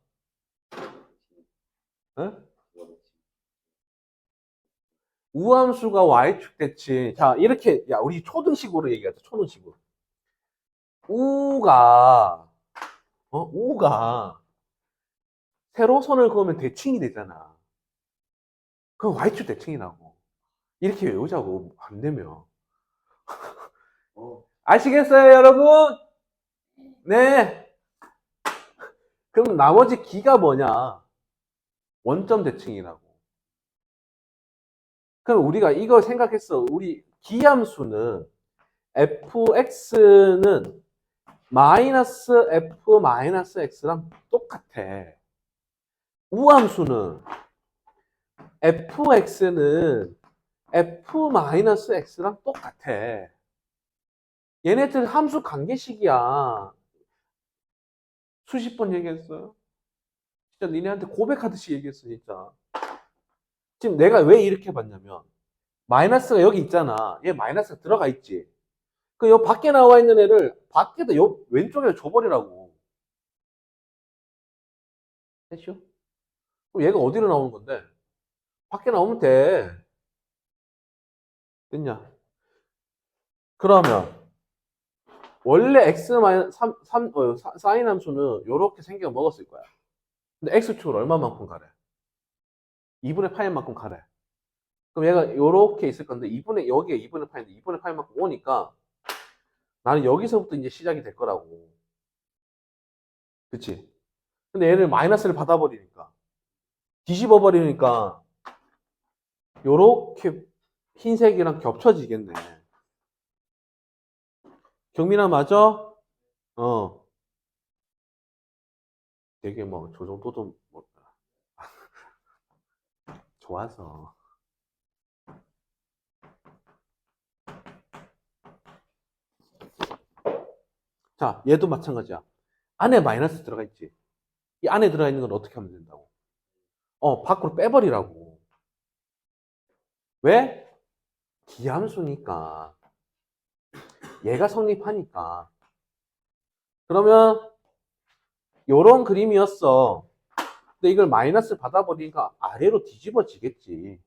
에? 우함수가 y축 대칭. 자, 이렇게, 야, 우리 초등식으로 얘기하자. 초등식으로. 우가, 우가 세로선을 그으면 대칭이 되잖아. 그럼 y축 대칭이라고. 이렇게 외우자고. 안 되면. 아시겠어요, 여러분? 네. 그럼 나머지 기가 뭐냐? 원점 대칭이라고. 그럼 우리가 이거 생각했어. 우리 기함수는 fx는 마이너스 f 마이너스 x랑 똑같아. 우함수는 fx는 f 마이너스 x랑 똑같아. 얘네들 함수 관계식이야. 수십 번 얘기했어요. 진짜 니네한테 고백하듯이 얘기했어, 진짜. 지금 내가 왜 이렇게 봤냐면, 마이너스가 여기 있잖아. 얘 마이너스가 들어가 있지. 그 요 밖에 나와 있는 애를 밖에다 요 왼쪽에 줘버리라고. 됐죠? 그럼 얘가 어디로 나오는 건데? 밖에 나오면 돼. 됐냐? 그러면 원래 x 마이너스 3, 사인 함수는 요렇게 생겨 먹었을 거야. 근데 x축을 얼마만큼 가래? 2분의 파이만큼 가래. 그럼 얘가 요렇게 있을 건데 여기에 2분의 파인데 2분의 파이만큼 오니까 나는 여기서부터 이제 시작이 될 거라고. 그치? 근데 얘를 마이너스를 받아버리니까 뒤집어 버리니까 요렇게 흰색이랑 겹쳐지겠네. 경민아 맞아? 어. 되게 뭐 저 정도도 뭐 좋아서. 자, 얘도 마찬가지야. 안에 마이너스 들어가 있지. 이 안에 들어가 있는 건 어떻게 하면 된다고? 밖으로 빼버리라고. 왜? 기함수니까. 얘가 성립하니까. 그러면 요런 그림이었어. 근데 이걸 마이너스 받아버리니까 아래로 뒤집어지겠지.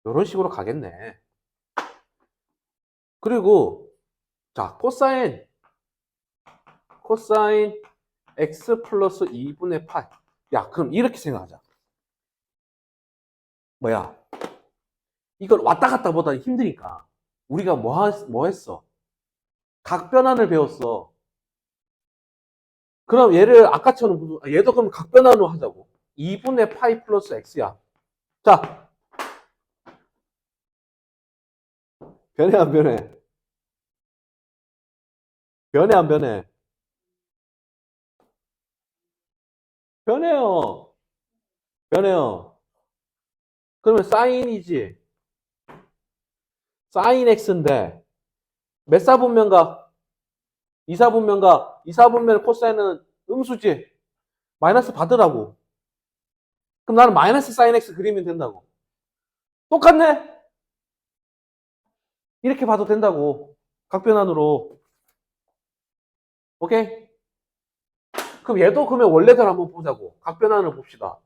요런 식으로 가겠네. 그리고 자, 코사인 x 플러스 2분의 파이. 야, 그럼 이렇게 생각하자. 뭐야? 이걸 왔다 갔다 보다 힘드니까 우리가 뭐 했어? 각변환을 배웠어. 그럼 얘를 아까처럼 얘도 그럼 각변환으로 하자고. 2분의 파이 플러스 x야. 자, 변해 안 변해? 변해 안 변해? 변해요. 변해요. 그러면 사인이지. 사인 x인데 몇 사분면가? 2사분면가? 2사분면 코사인은 음수지. 마이너스 받으라고. 그럼 나는 마이너스 사인 x 그리면 된다고. 똑같네? 이렇게 봐도 된다고. 각변환으로. 오케이? 그럼 얘도 그러면 원래대로 한번 보자고. 각변환을 봅시다.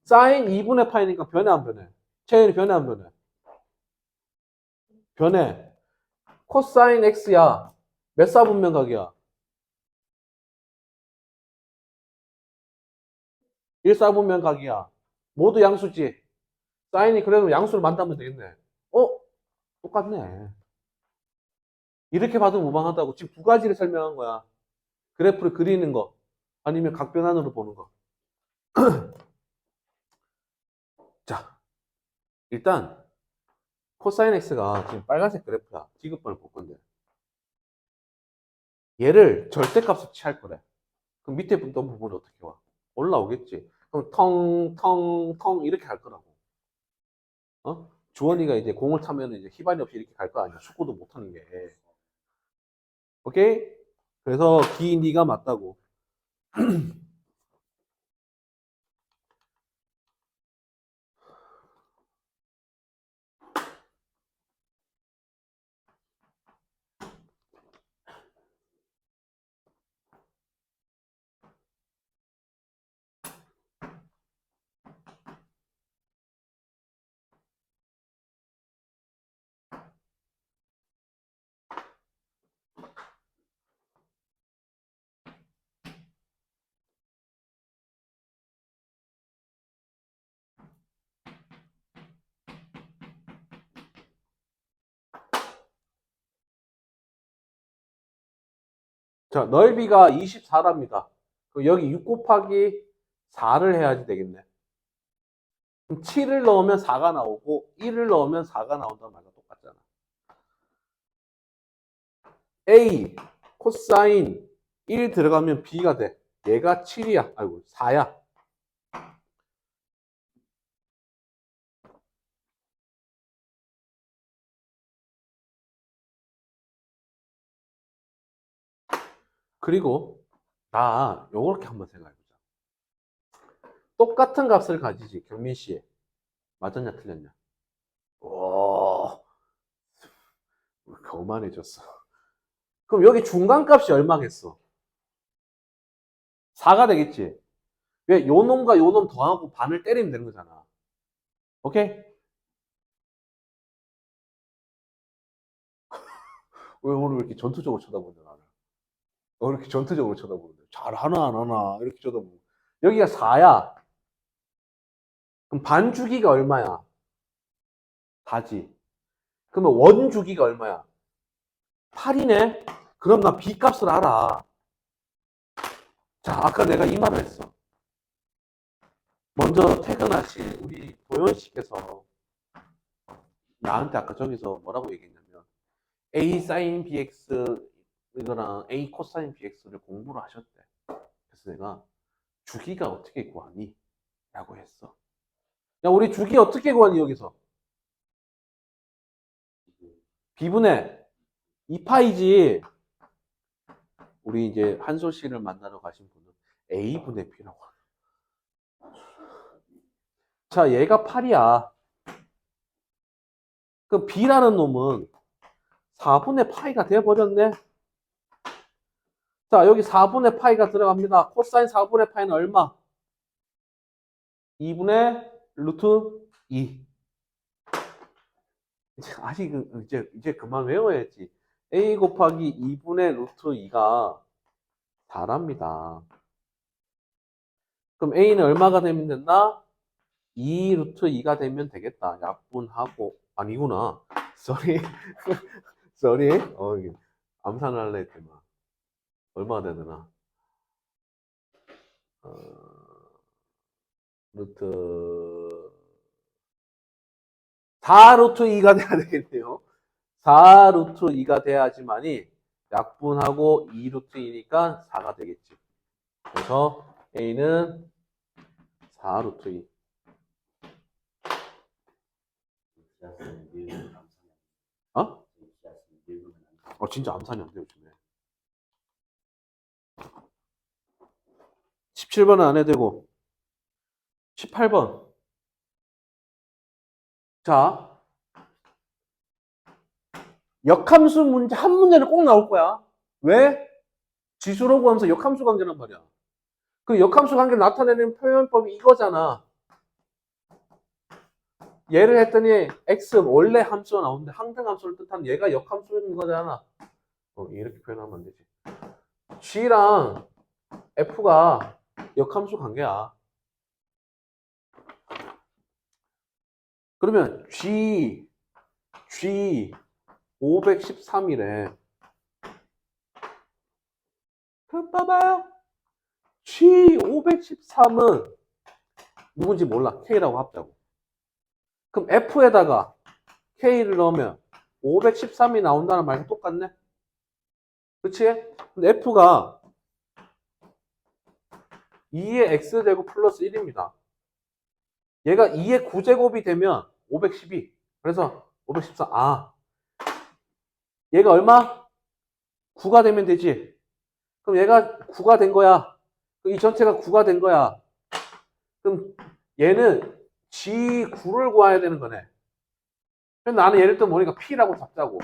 사인 2분의 파이니까 변해 안 변해? 체인이 변해 안 변해? 변해. 코사인 x야. 몇 사분면각이야? 1사분면각이야. 모두 양수지. 사인이 그래도 양수를 만나면 되겠네. 어? 똑같네. 이렇게 봐도 무방하다고. 지금 두 가지를 설명한 거야. 그래프를 그리는 거. 아니면 각변환으로 보는 거. 자, 일단 코사인 x가 지금 빨간색 그래프야. 지급번을 볼 건데. 얘를 절대값으로 취할 거래. 그럼 밑에 있던 부분이 어떻게 와? 올라오겠지. 그럼 텅텅텅 이렇게 갈 거라고. 주원이가 이제 공을 타면 이제 희반이 없이 이렇게 갈 거 아니야. 축구도 못 하는 게. 오케이? 그래서 기니가 맞다고. 자, 넓이가 24랍니다. 여기 6 곱하기 4를 해야지 되겠네. 그럼 7을 넣으면 4가 나오고 1을 넣으면 4가 나온단 말이야. 똑같잖아. A 코사인 1 들어가면 B가 돼. 얘가 7이야. 아이고 4야. 그리고 나 요렇게 한번 생각해보자. 똑같은 값을 가지지 경민 씨. 맞았냐 틀렸냐? 오, 거만해졌어. 그럼 여기 중간값이 얼마겠어? 4가 되겠지. 왜? 요 놈과 요 놈 더하고 반을 때리면 되는 거잖아. 오케이? 왜 오늘 이렇게 전투적으로 쳐다보냐, 나는. 왜 이렇게 전투적으로 쳐다보는데? 잘하나, 안 하나, 이렇게 쳐다보고. 여기가 4야. 그럼 반 주기가 얼마야? 4지. 그러면 원 주기가 얼마야? 8이네? 그럼 나 B 값을 알아. 자, 아까 내가 이 말을 했어. 먼저 퇴근하신 우리 도현 씨께서 나한테 아까 저기서 뭐라고 얘기했냐면 A sin bx 이거랑 A 코사인 bx를 공부를 하셨대. 그래서 내가 주기가 어떻게 구하니? 라고 했어. 야, 우리 주기 어떻게 구하니, 여기서? b분의 2파이지. 우리 이제 한솔 씨를 만나러 가신 분은 A분의 B라고 하네. 자, 얘가 8이야. 그럼 B라는 놈은 4분의 파이가 돼버렸네. 자, 여기 4분의 파이가 들어갑니다. 코사인 4분의 파이는 얼마? 2분의 루트 2. 아직 이제 그만 외워야지. A 곱하기 2분의 루트 2가 4랍니다. 그럼 A는 얼마가 되면 된다? 2 루트 2가 되면 되겠다. 약분하고 아니구나. 쏘리. 쏘리. 암산할래 했더만. 얼마가 되나? 루트 4 루트 2가 돼야 되겠네요. 4 루트 2가 돼야지만이 약분하고 2 루트 2니까 4가 되겠지. 그래서 A는 4 루트 2. 어? 진짜 암산이 안 돼, 요즘에. 17번은 안 해도 되고. 18번. 자. 역함수 문제, 한 문제는 꼭 나올 거야. 왜? 지수로 구하면서 역함수 관계란 말이야. 그 역함수 관계를 나타내는 표현법이 이거잖아. 얘를 했더니 x 원래 함수가 나오는데 항등 함수를 뜻하는 얘가 역함수인 거잖아. 이렇게 표현하면 안 되지. g랑 f가 역함수 관계야. 그러면 g 513이래. 그럼 봐봐요. g 513은 누군지 몰라. k라고 합자고. 그럼 f에다가 k를 넣으면 513이 나온다는 말과 똑같네. 그치? 근데 f가 2의 x제곱 플러스 1입니다. 얘가 2의 9제곱이 되면 512. 그래서 514. 얘가 얼마? 9가 되면 되지. 그럼 얘가 9가 된 거야. 이 전체가 9가 된 거야. 그럼 얘는 G9를 구해야 되는 거네. 그럼 나는 얘를 또 모르니까 P라고 잡자고.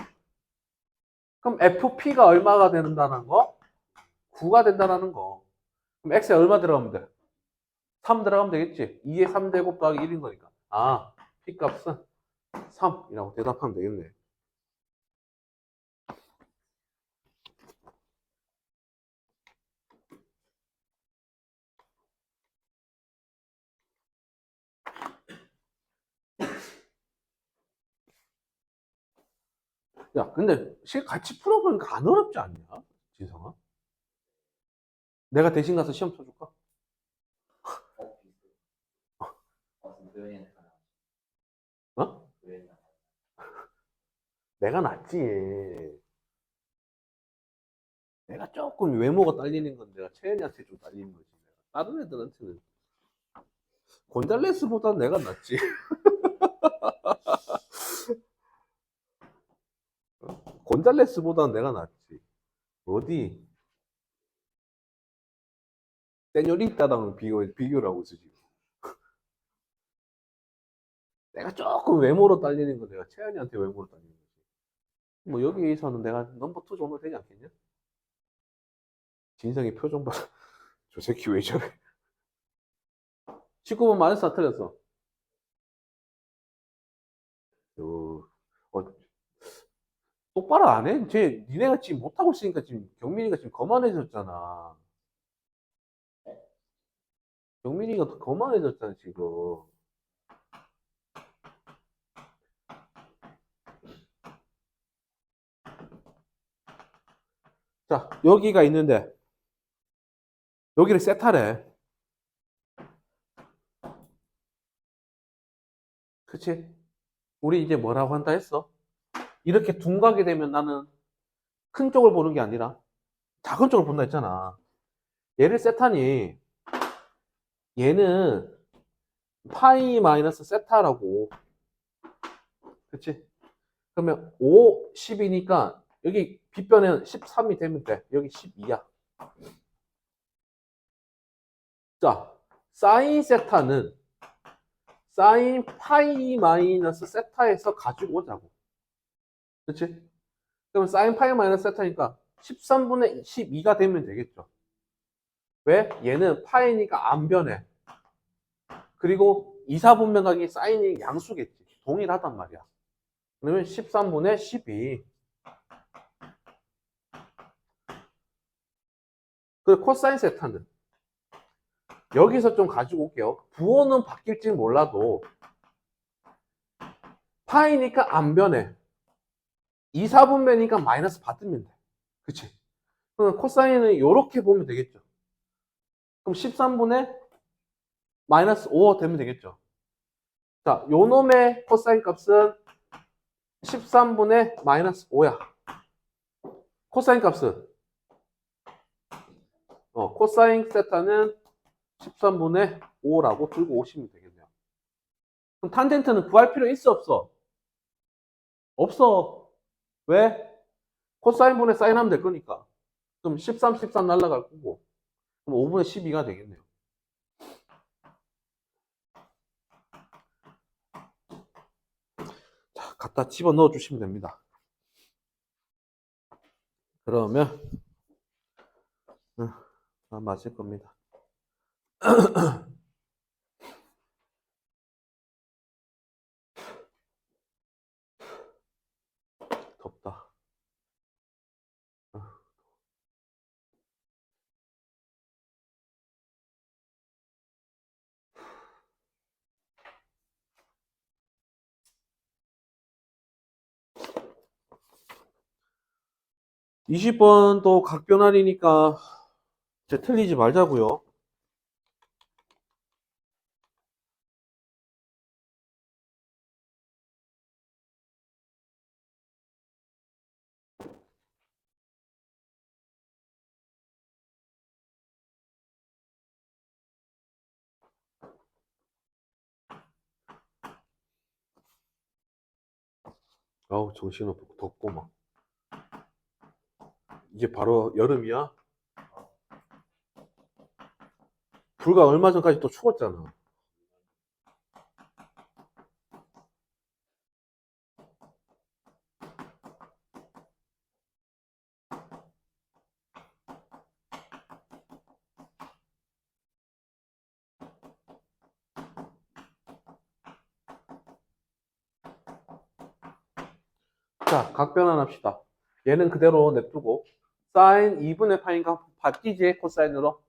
그럼 FP가 얼마가 된다는 거? 9가 된다는 거. 그럼 X에 얼마 들어가면 돼? 3 들어가면 되겠지. 2의 3제곱 더하기 1인 거니까. P 값은 3이라고 대답하면 되겠네. 야, 근데 실 같이 풀어보니까 안 어렵지 않냐? 진성아? 내가 대신 가서 시험 쳐줄까? 어? 내가 낫지. 내가 조금 외모가 딸리는 건 내가 채연이한테 좀 딸리는 거지. 다른 애들한테는 곤잘레스보다 내가 낫지. 곤잘레스보다 내가 낫지. 어디 세뇨리따랑 비교를 하고 있어 지금. 내가 조금 외모로 딸리는 건 내가 채연이한테 외모로 딸리는 거지. 뭐 여기에서는 내가 넘버 2 정도 되지 않겠냐? 진성이 표정 봐. 저 새끼 왜 저래? 19번 맞았어, 틀렸어? 어, 어, 똑바로 안 해? 니네가 지금 못하고 있으니까 지금 경민이가 지금 거만해졌잖아. 경민이가 더 거만해졌잖아, 지금. 자, 여기가 있는데, 여기를 세타래. 그치? 우리 이제 뭐라고 한다 했어? 이렇게 둔각이 되면 나는 큰 쪽을 보는 게 아니라 작은 쪽을 본다 했잖아. 얘를 세타니 얘는 파이 마이너스 세타라고. 그치? 그러면 5, 10이니까 여기 빗변에는 13이 되면 돼. 여기 12야. 자, 사인 세타는 사인 파이 마이너스 세타에서 가지고 오자고. 그치? 그러면 사인 파이 마이너스 세타니까 13분의 12가 되면 되겠죠. 왜? 얘는 파이니까 안 변해. 그리고 2, 4분면각이 사인이 양수겠지. 동일하단 말이야. 그러면 13분의 12. 그 코사인 세타는 여기서 좀 가지고 올게요. 부호는 바뀔지 몰라도 파이니까 안 변해. 2, 4분면이니까 마이너스 받으면 돼. 그치? 그럼 코사인은 이렇게 보면 되겠죠. 그럼 13분의 마이너스 5 되면 되겠죠. 자, 요 놈의 코사인 값은 13분의 마이너스 5야. 코사인 값은 코사인 세타는 13분의 5라고 들고 오시면 되겠네요. 그럼 탄젠트는 구할 필요 있어 없어? 없어. 왜? 코사인 분의 사인 하면 될 거니까. 그럼 13, 13 날라갈 거고. 그럼 5분의 12가 되겠네요. 자, 갖다 집어 넣어 주시면 됩니다. 그러면 맞을 겁니다. 덥다. 20번 또 각변환이니까 이제 틀리지 말자고요. 아우 정신없고 덥고 막. 이게 바로 여름이야? 불과 얼마 전까지 또 추웠잖아. 자, 각변환 합시다. 얘는 그대로 냅두고 사인 2분의 파인가 바뀌지 코사인으로.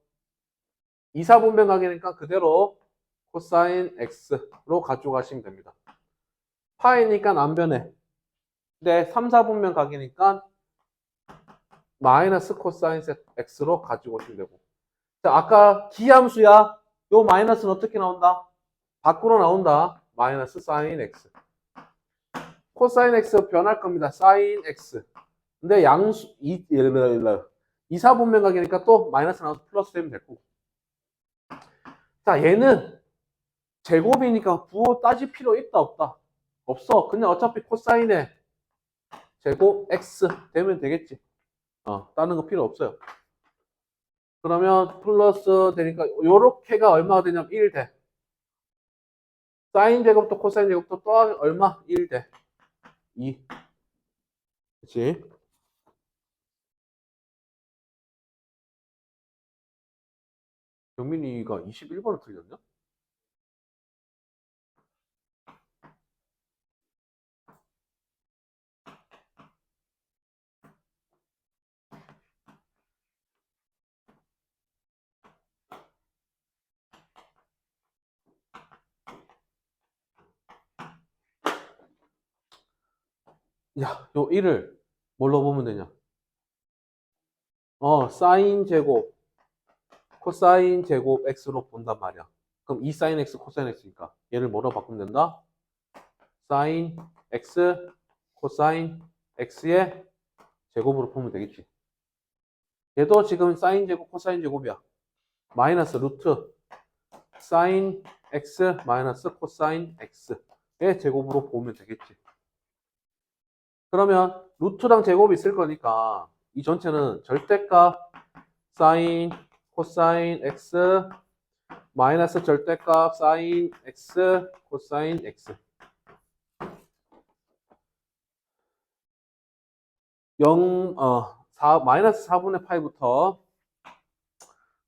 2, 4분면 가게니까 그대로 코사인 x로 가져가시면 됩니다. 파이니까 안 변해. 근데 3, 4분면 가게니까 마이너스 코사인 x로 가지고 오시면 되고. 자, 아까 기함수야. 요 마이너스는 어떻게 나온다? 밖으로 나온다. 마이너스 사인 x. 코사인 x 변할 겁니다. 사인 x. 근데 양수 2, 4분면 가게니까 또 마이너스 나와서 플러스 되면 됐고. 자, 얘는 제곱이니까 부호 따질 필요 있다 없다? 없어. 그냥 어차피 코사인에 제곱 x 되면 되겠지. 다른 거 필요 없어요. 그러면 플러스 되니까 요렇게가 얼마가 되냐면 1 돼. 사인 제곱도 코사인 제곱도 또 얼마? 1 돼. 2. 그치? 경민이가 21번을 틀렸냐? 야, 요 1을 뭘로 보면 되냐? 사인 제곱, 코사인 제곱 x로 본단 말이야. 그럼 2 사인 x, 코사인 x니까 얘를 뭐로 바꾸면 된다? 사인 x, 코사인 x의 제곱으로 보면 되겠지. 얘도 지금 사인 제곱, 코사인 제곱이야. 마이너스 루트 사인 x 마이너스 코사인 x의 제곱으로 보면 되겠지. 그러면 루트랑 제곱이 있을 거니까 이 전체는 절대값 사인 코사인 x 마이너스 절대값 사인 x 코사인 x 4, 마이너스 4분의 파이부터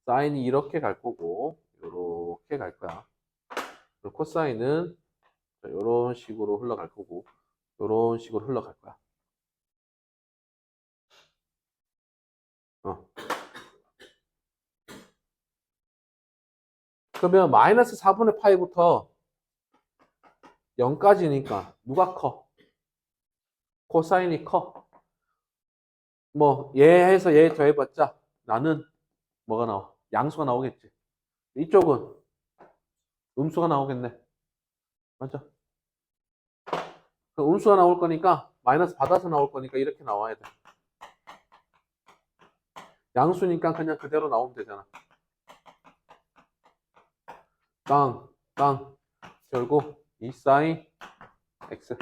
사인이 이렇게 갈 거고 이렇게 갈 거야. 그리고 코사인은 이런 식으로 흘러갈 거고 이런 식으로 흘러갈 거야. 그러면 마이너스 4분의 파이부터 0까지니까 누가 커? 코사인이 커. 뭐 얘 해서 얘 더해봤자 나는 뭐가 나와? 양수가 나오겠지. 이쪽은 음수가 나오겠네. 맞죠? 그 음수가 나올 거니까 마이너스 받아서 나올 거니까 이렇게 나와야 돼. 양수니까 그냥 그대로 나오면 되잖아. 땅 결국 2 사인 x.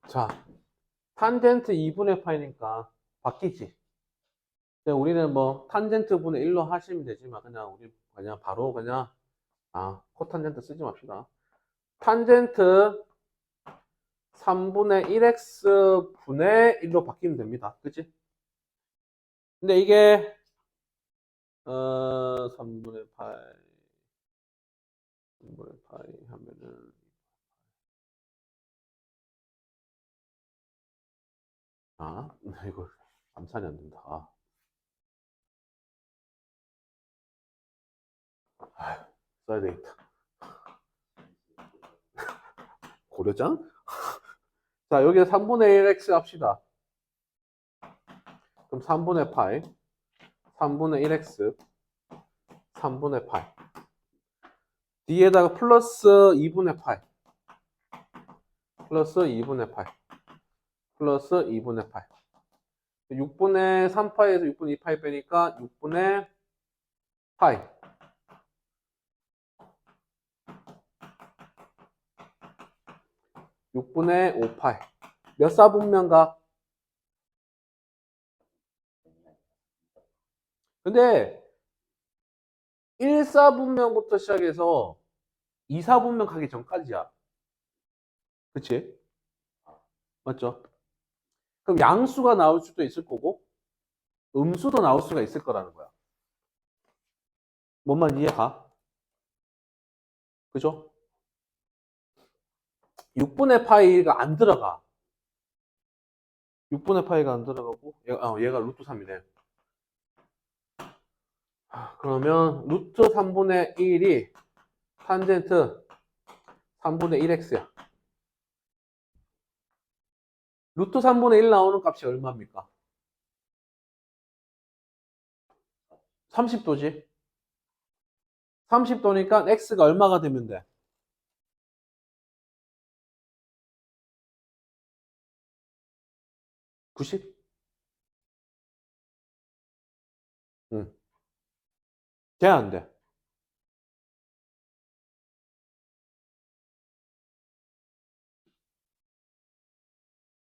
자, 탄젠트 2분의 파이니까 바뀌지. 우리는 뭐 탄젠트 분의 1로 하시면 되지만 그냥 우리 그냥 바로 그냥 코탄젠트 쓰지 맙시다. 탄젠트 3분의 1x 분의 1로 바뀌면 됩니다. 그치? 근데 이게 3분의 파이 3분의 파이 하면은 이거 암산이 안 된다. 써야 되겠다. 고려장? 자, 여기에 3분의 1x 합시다. 그럼 3분의 파이 3분의 1x 3분의 파이 뒤에다가 플러스 2분의 파이 플러스 2분의 파이 플러스 2분의 파이 6분의 3파이에서 6분의 2파이 빼니까 6분의 파이 6분의 5파이 몇 사분면각? 근데 1사분면부터 시작해서 2사분면 가기 전까지야. 그치? 맞죠? 그럼 양수가 나올 수도 있을 거고 음수도 나올 수가 있을 거라는 거야. 뭔 말 이해가? 그죠? 6분의 파이가 안 들어가. 6분의 파이가 안 들어가고 얘가 루트 3이네. 그러면 루트 3분의 1이 탄젠트 3분의 1x야. 루트 3분의 1 나오는 값이 얼마입니까? 30도지. 30도니까 x가 얼마가 되면 돼? 90? 응. 돼, 안 돼?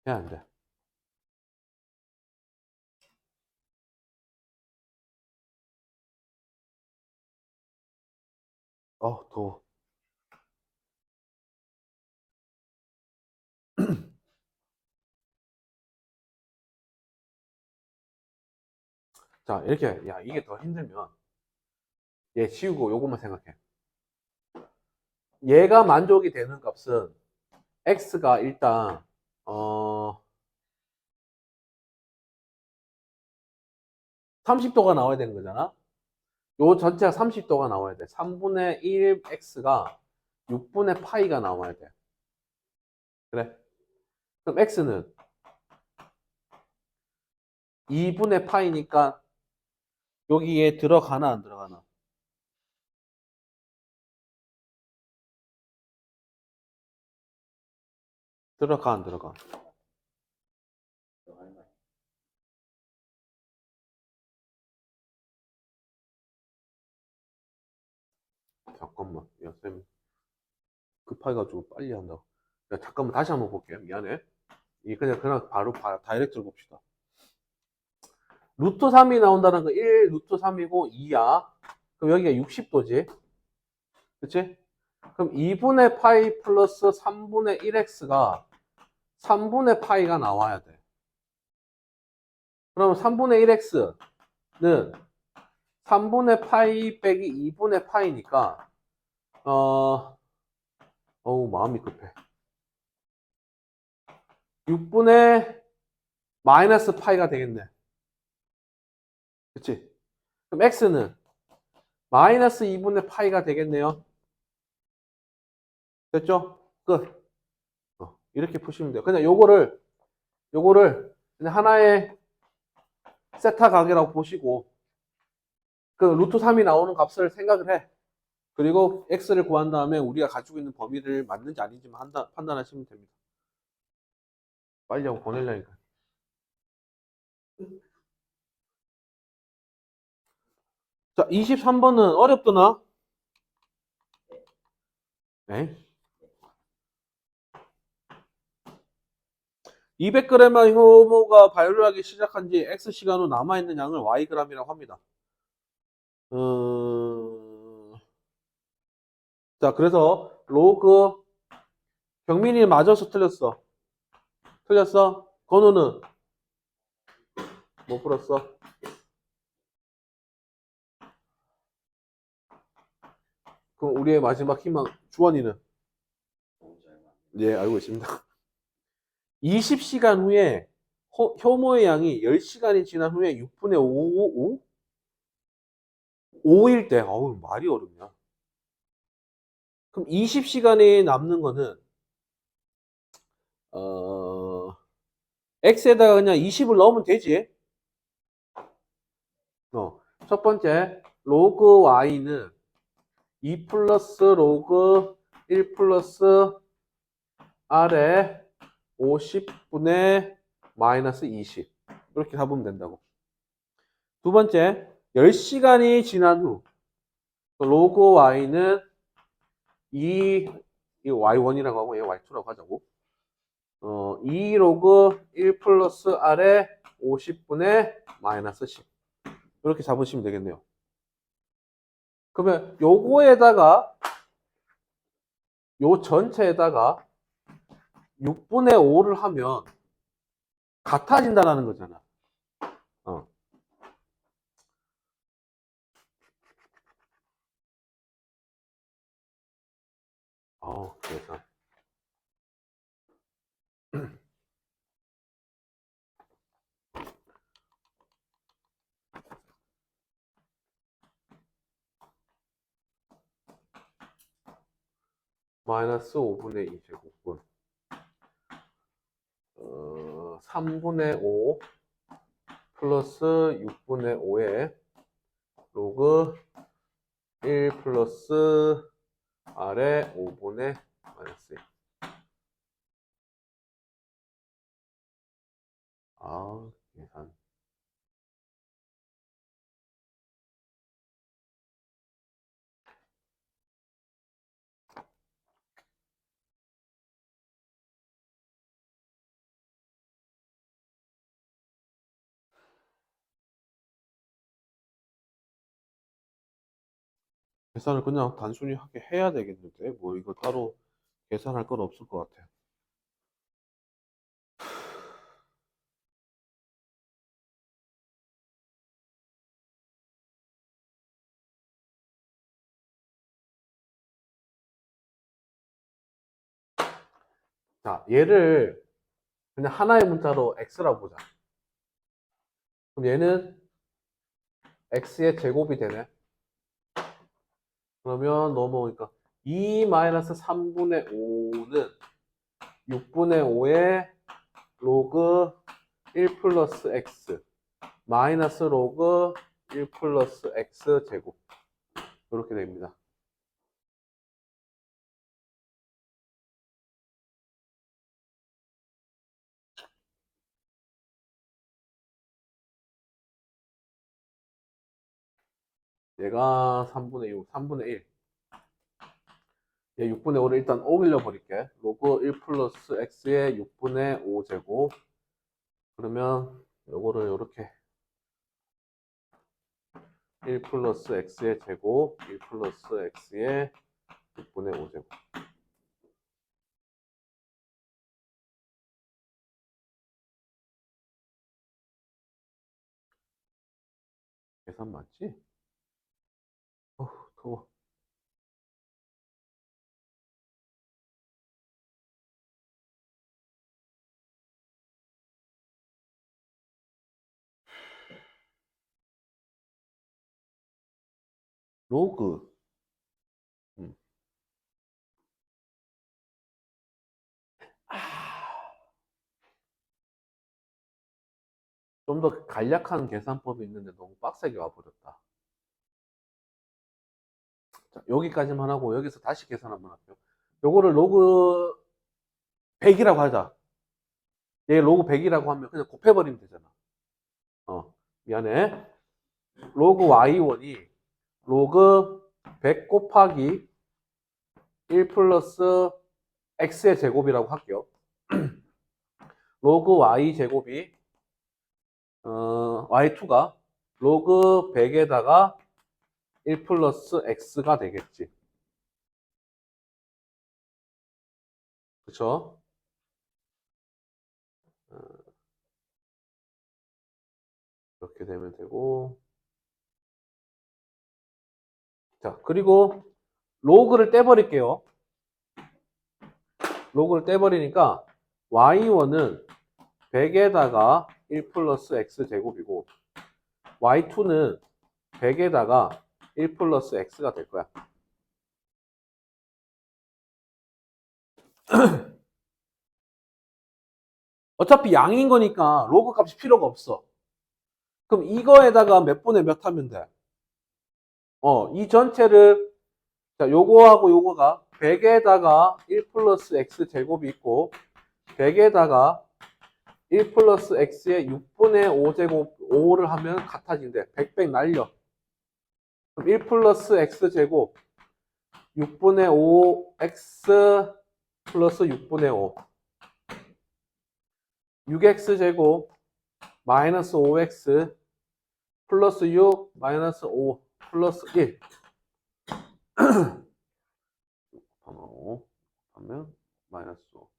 돼, 안 돼? 더워. 자, 이렇게, 야, 이게 더 힘들면, 얘 지우고 요것만 생각해. 얘가 만족이 되는 값은, x가 일단, 어, 30도가 나와야 되는 거잖아? 요 전체가 30도가 나와야 돼. 3분의 1 x가 6분의 파이가 나와야 돼. 그래? 그럼 x는 2분의 파이니까 여기에 들어가나 안 들어가나? 들어가 안 들어가? 잠깐만. 야, 쌤 급해가지고 빨리 한다고. 야, 잠깐만 다시 한번 볼게. 미안해. 이 그냥 바로 다이렉트로 봅시다. 루트 3이 나온다는 거 1, 루트 3이고 2야. 그럼 여기가 60도지. 그치? 그럼 2분의 파이 플러스 3분의 1x가 3분의 파이가 나와야 돼. 그럼 3분의 1x는 3분의 파이 빼기 2분의 파이니까 어우 마음이 급해. 6분의 마이너스 파이가 되겠네. 그치? 그럼 x는 마이너스 2분의 파이가 되겠네요. 됐죠? 끝. 이렇게 푸시면 돼요. 그냥 요거를 그냥 하나의 세타 가계라고 보시고 그 루트 3이 나오는 값을 생각을 해. 그리고 x를 구한 다음에 우리가 가지고 있는 범위를 맞는지 아닌지 판단하시면 됩니다. 빨리 하고 보내려니까. 자, 23번은 어렵더나? 네. 200g의 효모가 발효하기 시작한 지 X시간 후 남아있는 양을 Yg이라고 합니다. 자, 그래서 로그 경민이 맞아서 틀렸어. 틀렸어? 건우는 못 풀었어. 그럼 우리의 마지막 희망 주원이는 예, 알고 있습니다. 20시간 후에 효모의 양이 10시간이 지난 후에 6분의 5일 때, 어우, 말이 어렵냐. 그럼 20시간이 남는 거는, x에다가 그냥 20을 넣으면 되지. 첫 번째, 로그 y는 2 플러스 로그 1 플러스 r에 50분의 마이너스 20. 이렇게 잡으면 된다고. 두 번째, 10시간이 지난 후, 로그 y는 이 y1이라고 하고 얘 y2라고 하자고. 2 로그 1 플러스 r에 50분의 마이너스 10. 이렇게 잡으시면 되겠네요. 그러면 요거에다가 요 전체에다가 6분의 5를 하면 같아진다는 거잖아. 어. 그래서 마이너스 5분의 2제곱분 3분의 5 플러스 6분의 5에 로그 1 플러스 r에 5분의 마이너스 1. 계산. 계산을 그냥 단순히 하게 해야 되겠는데 뭐 이거 따로 계산할 건 없을 것 같아요. 자, 얘를 그냥 하나의 문자로 x라고 보자. 그럼 얘는 x의 제곱이 되네. 그러면 넘어오니까 2-3분의 5는 6분의 5의 로그 1 플러스 x 마이너스 로그 1 플러스 x 제곱 이렇게 됩니다. 얘가 3분의 6, 3분의 1. 얘 6분의 5를 일단 옮겨 버릴게. 로그 1 플러스 x의 6분의 5 제곱. 그러면 요거를 이렇게 1 플러스 x의 제곱, 1 플러스 x의 6분의 5 제곱. 계산 맞지? 더워. 로그. 음. 좀 더 간략한 계산법이 있는데 너무 빡세게 와버렸다. 자, 여기까지만 하고 여기서 다시 계산 한번 할게요. 요거를 로그 100이라고 하자. 얘 로그 100이라고 하면 그냥 곱해버리면 되잖아. 미안해. 로그 y1이 로그 100 곱하기 1 플러스 x의 제곱이라고 할게요. 로그 y 제곱이 y2가 로그 100에다가 1 플러스 x가 되겠지. 그쵸? 이렇게 되면 되고. 자, 그리고 로그를 떼버릴게요. 로그를 떼버리니까 y1은 100에다가 1 플러스 x 제곱이고 y2는 100에다가 1 플러스 x가 될 거야. 어차피 양인 거니까 로그 값이 필요가 없어. 그럼 이거에다가 몇 분의 몇 하면 돼? 이 전체를, 자, 요거하고 요거가 100에다가 1 플러스 x 제곱이 있고 100에다가 1 플러스 x의 6분의 5 제곱 5를 하면 같아진대. 100 날려. 그럼 1 플러스 x 제곱 6분의 5 x 플러스 6분의 5 6x 제곱 마이너스 5x 플러스 6 마이너스 5 플러스 1 5 하면 마이너스 5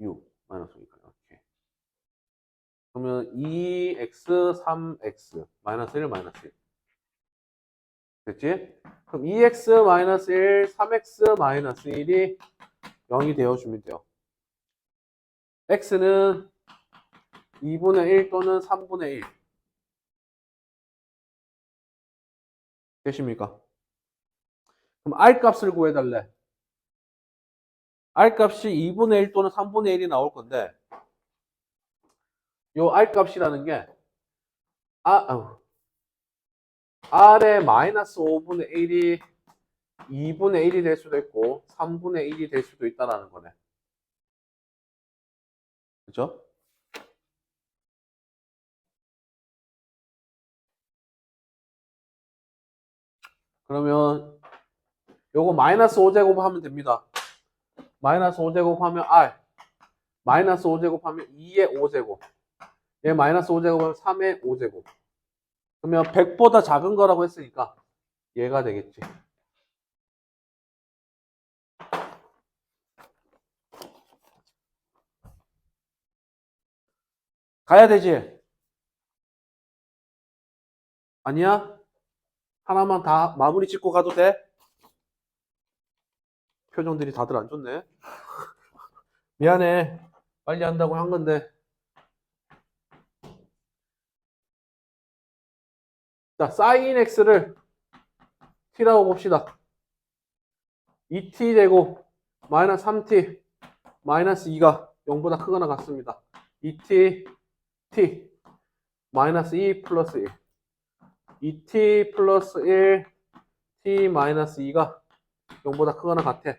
6 마이너스 5 이렇게. 그러면 2x 3x 마이너스 1 마이너스 1 됐지? 그럼 2x 마이너스 1 3x 마이너스 1이 0이 되어주면 돼요. x는 2분의 1 또는 3분의 1 되십니까? 그럼 r 값을 구해달래. r 값이 2분의 1 또는 3분의 1이 나올 건데 요 r 값이라는 게 r의 마이너스 5분의 1이 2분의 1이 될 수도 있고 3분의 1이 될 수도 있다라는 거네. 그죠? 그러면 요거 마이너스 5제곱 하면 됩니다. 마이너스 5제곱 하면 r 마이너스 5제곱 하면 2의 5제곱 얘 마이너스 5제곱 하면 3의 5제곱 그러면 100보다 작은 거라고 했으니까 얘가 되겠지. 가야 되지? 아니야? 하나만 다 마무리 짓고 가도 돼? 표정들이 다들 안 좋네. 미안해. 빨리 한다고 한 건데. 자, sin x를 t라고 봅시다. 2t 제곱 마이너스 3t 마이너스 2가 0보다 크거나 같습니다. 2t t 마이너스 2 플러스 1 2t 플러스 1 t 마이너스 2가 0보다 크거나 같아.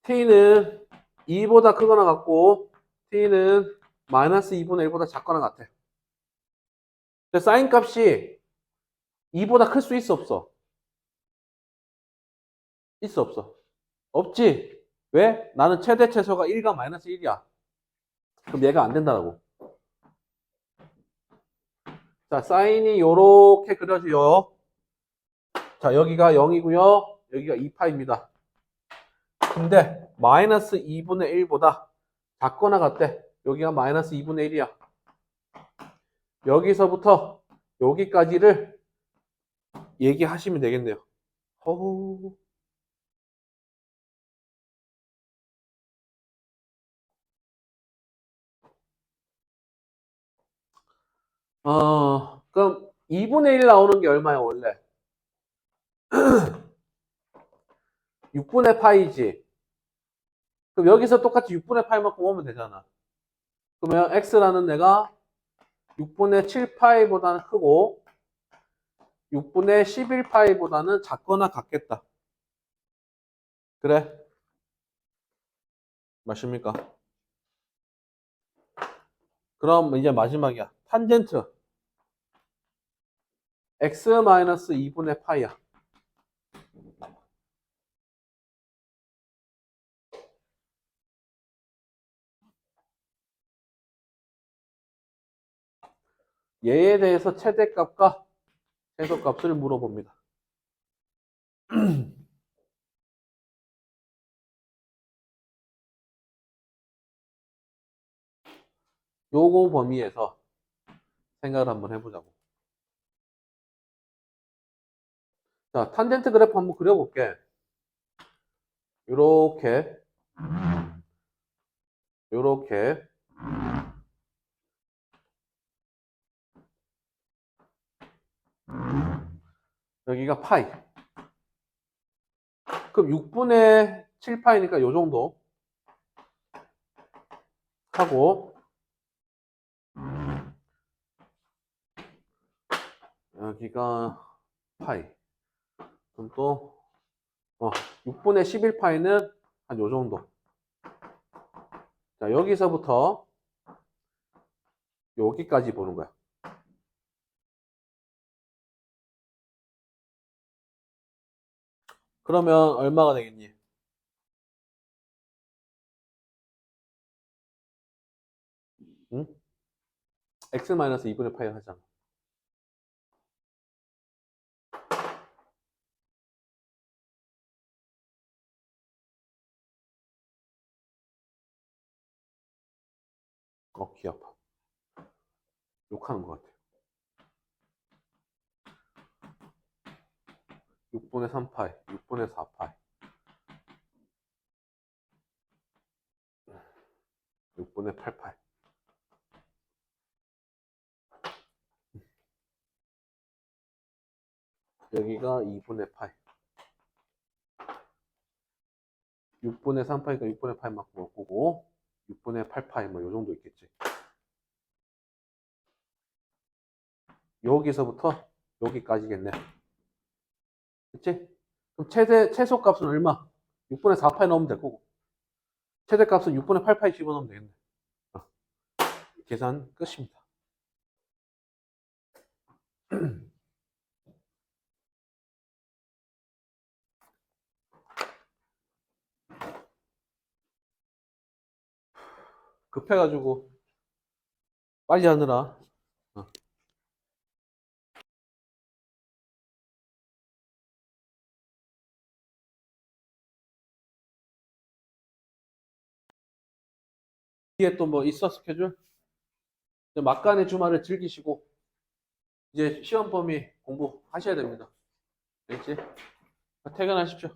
t는 2보다 크거나 같고 t는 마이너스 2분의 1보다 작거나 같아. 근데 사인 값이 2보다 클 수 있어 없어? 있어 없어? 없지. 왜? 나는 최대 최소가 1과 마이너스 1이야. 그럼 얘가 안 된다고. 자, 사인이 요렇게 그려져요. 자, 여기가 0이고요. 여기가 2파입니다. 근데 마이너스 2분의 1보다 작거나 같대. 여기가 마이너스 2분의 1이야. 여기서부터 여기까지를 얘기하시면 되겠네요. 허우. 그럼 2분의 1 나오는 게 얼마야, 원래? 6분의 파이지. 그럼 여기서 똑같이 6분의 파이만큼 오면 되잖아. 그러면 x라는 내가 6분의 7파이보다는 크고 6분의 11파이보다는 작거나 같겠다. 그래? 맞습니까? 그럼 이제 마지막이야. 탄젠트 x-2분의 파이야. 얘에 대해서 최대값과 최소값을 물어봅니다. 요거 범위에서 생각을 한번 해보자고. 자, 탄젠트 그래프 한번 그려볼게. 요렇게, 요렇게. 여기가 파이. 그럼 6분의 7파이니까 요 정도 하고, 여기가 파이. 그럼 또, 6분의 11파이는 한 요 정도. 자, 여기서부터 여기까지 보는 거야. 그러면 얼마가 되겠니? 응? x-2분의 파이 하잖아. 귀 아파. 욕하는 것 같아. 6분의 3파이, 6분의 4파이, 6분의 8파이. 여기가 2분의 파이. 6분의 3파이가 6분의 파이만큼 올 거고, 6분의 8파이 뭐 요 정도 있겠지. 여기서부터 여기까지겠네. 그치? 그럼 최소값은 얼마? 6분의 4파이 넣으면 될 거고. 최대값은 6분의 8파이 집어넣으면 되겠네. 계산 끝입니다. 급해가지고 빨리 하느라. 뒤에 또 뭐 있어, 스케줄? 막간의 주말을 즐기시고 이제 시험 범위 공부하셔야 됩니다. 알겠지? 퇴근하십시오.